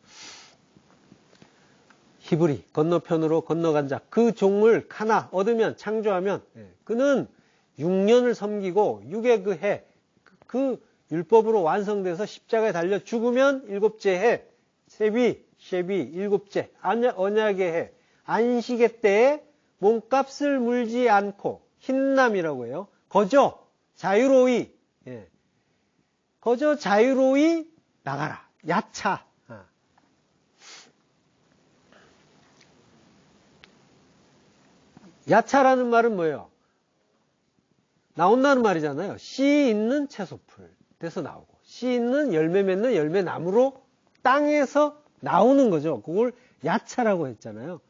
히브리 건너편으로 건너간 자, 그 종을 카나 얻으면 창조하면 그는 6년을 섬기고 6의 그 해, 그 율법으로 완성돼서 십자가에 달려 죽으면 7째 해, 쉐비 7째 언약의 해, 안식의 때에 몸값을 물지 않고 흰남이라고 해요. 거저 자유로이 거저 자유로이 나가라. 야차. 야차라는 말은 뭐예요? 나온다는 말이잖아요. 씨 있는 채소풀 돼서 나오고 씨 있는 열매 맺는 열매나무로 땅에서 나오는 거죠. 그걸 야차라고 했잖아요.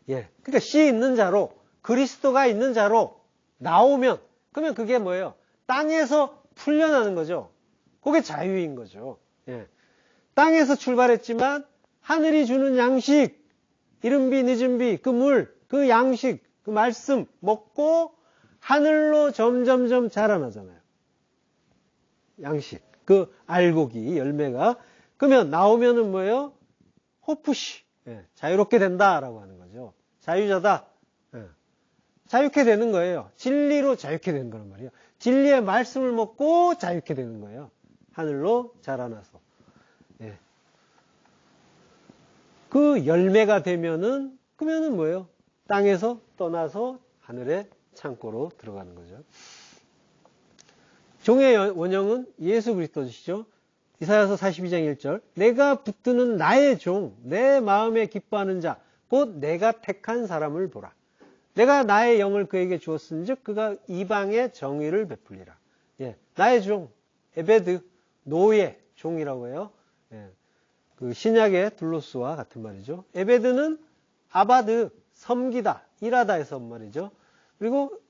예, 그러니까 씨 있는 자로 그리스도가 있는 자로 나오면 그러면 그게 뭐예요? 땅에서 풀려나는 거죠. 그게 자유인 거죠. 예. 땅에서 출발했지만 하늘이 주는 양식, 이른 비 늦은 비, 그 물, 그 양식, 그 말씀 먹고 하늘로 점점점 자라나잖아요. 양식, 그 알곡이 열매가 그러면 나오면은 뭐예요? 호프시, 자유롭게 된다라고 하는 거죠. 자유자다. 자유케 되는 거예요. 진리로 자유케 되는 거란 말이에요. 진리의 말씀을 먹고 자유케 되는 거예요. 하늘로 자라나서. 그 열매가 되면은 그러면은 뭐예요? 땅에서 떠나서 하늘의 창고로 들어가는 거죠. 종의 원형은 예수 그리스도시죠. 이사야서 42장 1절 내가 붙드는 나의 종, 내 마음에 기뻐하는 자, 곧 내가 택한 사람을 보라. 내가 나의 영을 그에게 주었은즉 그가 이방의 정의를 베풀리라. 예, 나의 종, 에베드, 노예, 종이라고 해요. 예, 그 신약의 둘로스와 같은 말이죠. 에베드는 아바드, 섬기다, 일하다 해서 말이죠. 그리고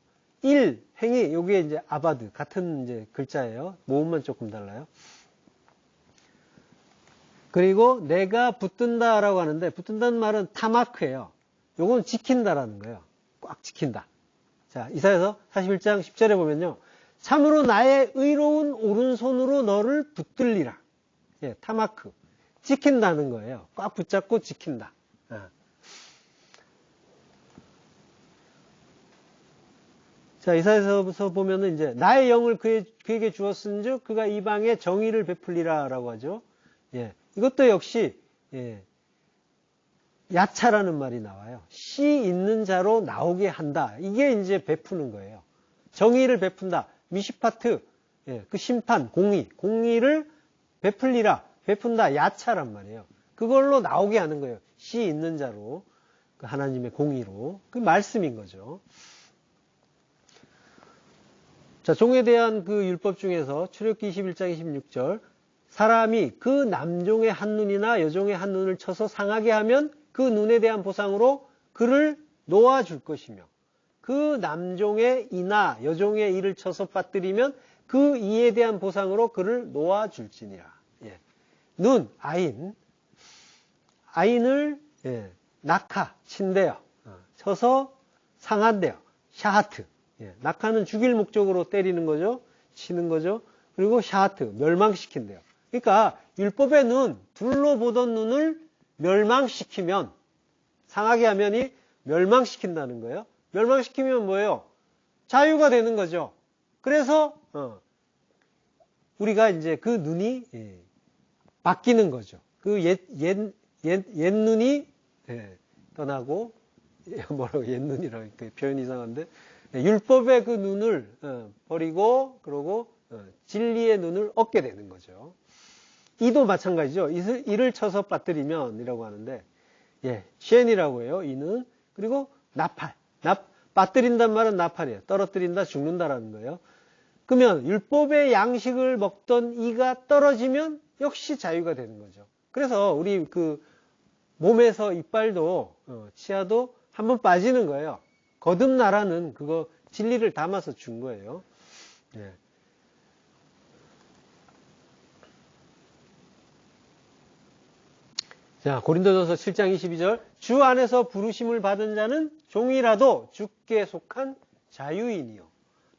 일, 행위, 여기에 이제 아바드, 같은 이제 글자예요. 모음만 조금 달라요. 그리고 내가 붙든다라고 하는데, 붙든다는 말은 타마크예요. 요건 지킨다라는 거예요. 꽉 지킨다. 자, 이사야서 41장 10절에 보면요. 참으로 나의 의로운 오른손으로 너를 붙들리라. 예, 타마크. 지킨다는 거예요. 꽉 붙잡고 지킨다. 자, 이사야서에서 보면은 이제 나의 영을 그에게 주었은즉 그가 이방에 정의를 베풀리라라고 하죠. 예, 이것도 역시 야차라는 말이 나와요. 씨 있는 자로 나오게 한다. 이게 이제 베푸는 거예요. 정의를 베푼다. 미시파트, 그 심판, 공의를 베풀리라. 베푼다. 야차란 말이에요. 그걸로 나오게 하는 거예요. 씨 있는 자로, 그 하나님의 공의로. 그 말씀인 거죠. 자, 종에 대한 그 율법 중에서 출애굽기 21장 26절 사람이 그 남종의 한 눈이나 여종의 한 눈을 쳐서 상하게 하면 그 눈에 대한 보상으로 그를 놓아줄 것이며 그 남종의 이나 여종의 이를 쳐서 빠뜨리면 그 이에 대한 보상으로 그를 놓아줄지니라. 예. 눈, 아인을 낙하, 친대요. 쳐서 상한대요. 샤하트. 낙하는 죽일 목적으로 때리는 거죠. 치는 거죠. 그리고 샤하트, 멸망시킨대요. 그러니까 율법의 눈, 둘로 보던 눈을 멸망시키면 상하게 하면이 멸망시킨다는 거예요. 멸망시키면 뭐예요? 자유가 되는 거죠. 그래서 우리가 이제 그 눈이 바뀌는 거죠. 그 옛 눈이 떠나고 뭐라고 옛 눈이라고 표현이 이상한데 율법의 그 눈을 버리고 그러고 진리의 눈을 얻게 되는 거죠. 이도 마찬가지죠. 이를 쳐서 빠뜨리면 이라고 하는데 쉔이라고 해요. 이는. 그리고 나팔. 빠뜨린단 말은 나팔이에요. 떨어뜨린다, 죽는다라는 거예요. 그러면 율법의 양식을 먹던 이가 떨어지면 역시 자유가 되는 거죠. 그래서 우리 그 몸에서 이빨도 치아도 한번 빠지는 거예요. 거듭나라는 그거 진리를 담아서 준 거예요. 예. 자, 고린도전서 7장 22절. 주 안에서 부르심을 받은 자는 종이라도 주께 속한 자유인이요.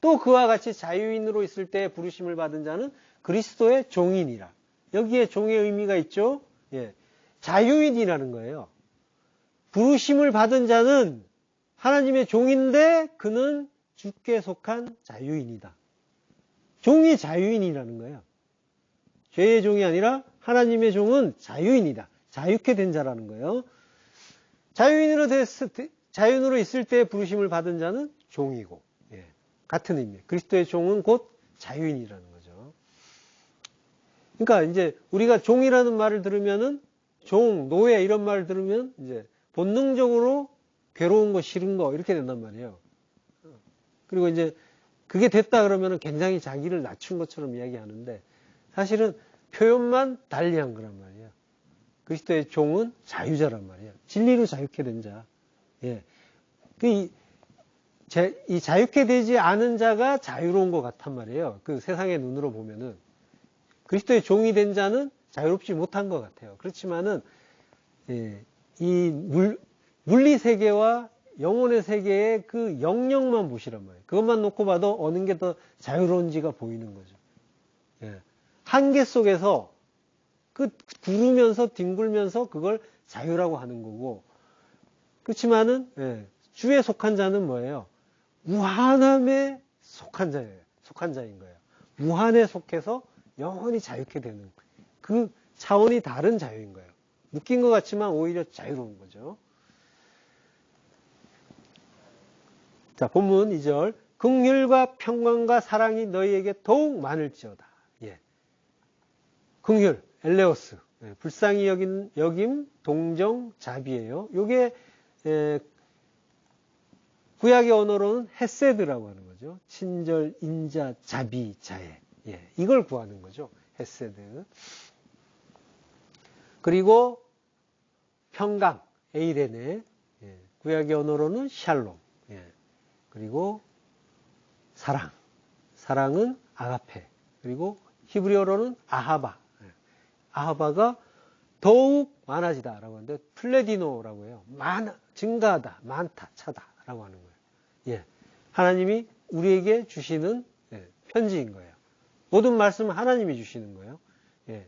또 그와 같이 자유인으로 있을 때 부르심을 받은 자는 그리스도의 종이니라. 여기에 종의 의미가 있죠. 예. 자유인이라는 거예요. 부르심을 받은 자는 하나님의 종인데 그는 주께 속한 자유인이다. 종이 자유인이라는 거예요. 죄의 종이 아니라 하나님의 종은 자유인이다. 자유케 된 자라는 거예요. 자유인으로 있을 때 부르심을 받은 자는 종이고, 예, 같은 의미. 그리스도의 종은 곧 자유인이라는 거죠. 그러니까 이제 우리가 종이라는 말을 들으면은 종, 노예 이런 말을 들으면 이제 본능적으로 괴로운 거, 싫은 거 이렇게 된단 말이에요. 그리고 이제 그게 됐다 그러면은 굉장히 자기를 낮춘 것처럼 이야기하는데 사실은 표현만 달리한 거란 말이에요. 그리스도의 종은 자유자란 말이에요. 진리로 자유케 된 자. 예. 이 자유케 되지 않은 자가 자유로운 것 같단 말이에요. 그 세상의 눈으로 보면은. 그리스도의 종이 된 자는 자유롭지 못한 것 같아요. 그렇지만은, 예, 이 물리 세계와 영혼의 세계의 그 영역만 보시란 말이에요. 그것만 놓고 봐도 어느 게 더 자유로운지가 보이는 거죠. 예. 한계 속에서 그 구르면서 뒹굴면서 그걸 자유라고 하는 거고, 그렇지만은 예, 주에 속한 자는 뭐예요? 무한함에 속한 자예요. 속한 자인 거예요. 무한에 속해서 영원히 자유케 되는 그 차원이 다른 자유인 거예요. 묶인 것 같지만 오히려 자유로운 거죠. 자, 본문 2절. 긍휼과 평강과 사랑이 너희에게 더욱 많을지어다. 예. 긍휼, 엘레오스, 예, 불쌍히 여김, 동정, 자비예요. 요게 구약의 언어로는 헤세드라고 하는 거죠. 친절, 인자, 자비, 자애. 예, 이걸 구하는 거죠. 헤세드. 그리고 평강, 에이레네. 예, 구약의 언어로는 샬롬. 예, 그리고 사랑. 사랑은 아가페. 그리고 히브리어로는 아하바. 예, 아하바가 더욱 많아지다라고 하는데 플레디노라고 해요. 증가하다, 많다, 차다라고 하는 거예요. 예, 하나님이 우리에게 주시는 편지인 거예요. 모든 말씀은 하나님이 주시는 거예요. 예,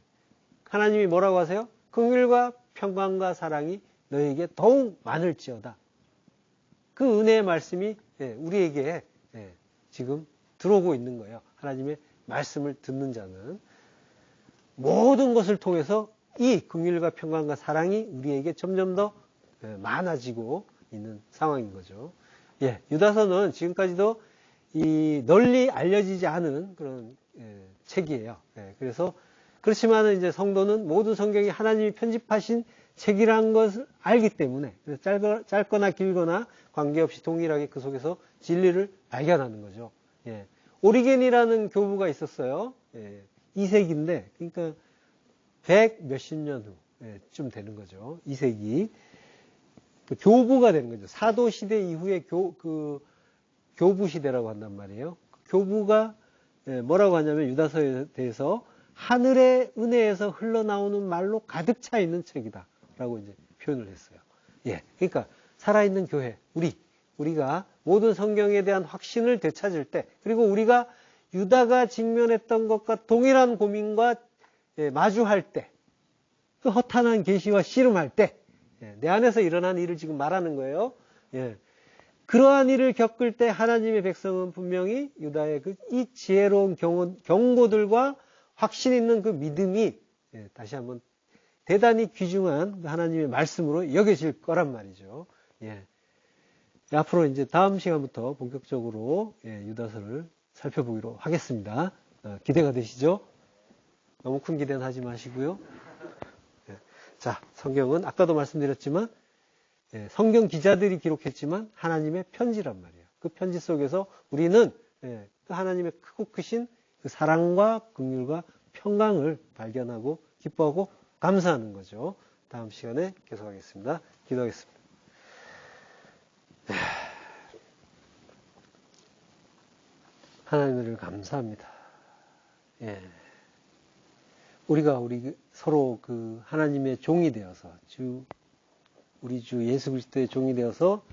하나님이 뭐라고 하세요? 긍휼과 평강과 사랑이 너에게 더욱 많을지어다. 그 은혜의 말씀이 우리에게 지금 들어오고 있는 거예요. 하나님의 말씀을 듣는 자는 모든 것을 통해서 이 긍휼과 평강과 사랑이 우리에게 점점 더 많아지고 있는 상황인 거죠. 예, 유다서는 지금까지도 이 널리 알려지지 않은 그런 책이에요. 그래서 그렇지만은 이제 성도는 모든 성경이 하나님이 편집하신 책이라는 것을 알기 때문에 짧거나 길거나 관계없이 동일하게 그 속에서 진리를 발견하는 거죠. 예, 오리겐이라는 교부가 있었어요. 2세기인데 그러니까 100 몇십 년 후쯤 되는 거죠. 2세기. 그 교부가 되는 거죠. 사도시대 이후에 교부 시대라고 한단 말이에요. 교부가 뭐라고 하냐면 유다서에 대해서 하늘의 은혜에서 흘러나오는 말로 가득 차 있는 책이다. 라고 이제 표현을 했어요. 예. 그러니까 살아있는 교회, 우리가 모든 성경에 대한 확신을 되찾을 때, 그리고 우리가 유다가 직면했던 것과 동일한 고민과 마주할 때, 그 허탄한 계시와 씨름할 때, 내 안에서 일어난 일을 지금 말하는 거예요. 예. 그러한 일을 겪을 때 하나님의 백성은 분명히 유다의 이 지혜로운 경고들과 확신 있는 그 믿음이 다시 한번 대단히 귀중한 하나님의 말씀으로 여겨질 거란 말이죠. 예. 앞으로 이제 다음 시간부터 본격적으로 유다서를 살펴보기로 하겠습니다. 기대가 되시죠? 너무 큰 기대는 하지 마시고요. 자, 성경은 아까도 말씀드렸지만 성경 기자들이 기록했지만 하나님의 편지란 말이에요. 그 편지 속에서 우리는 그 하나님의 크고 크신 그 사랑과 긍휼과 평강을 발견하고 기뻐하고 감사하는 거죠. 다음 시간에 계속하겠습니다. 기도하겠습니다. 하나님을 감사합니다. 예. 우리가 서로 그 하나님의 종이 되어서 우리 주 예수 그리스도의 종이 되어서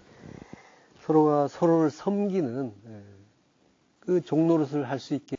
서로가 서로를 섬기는 그 종노릇을 할 수 있게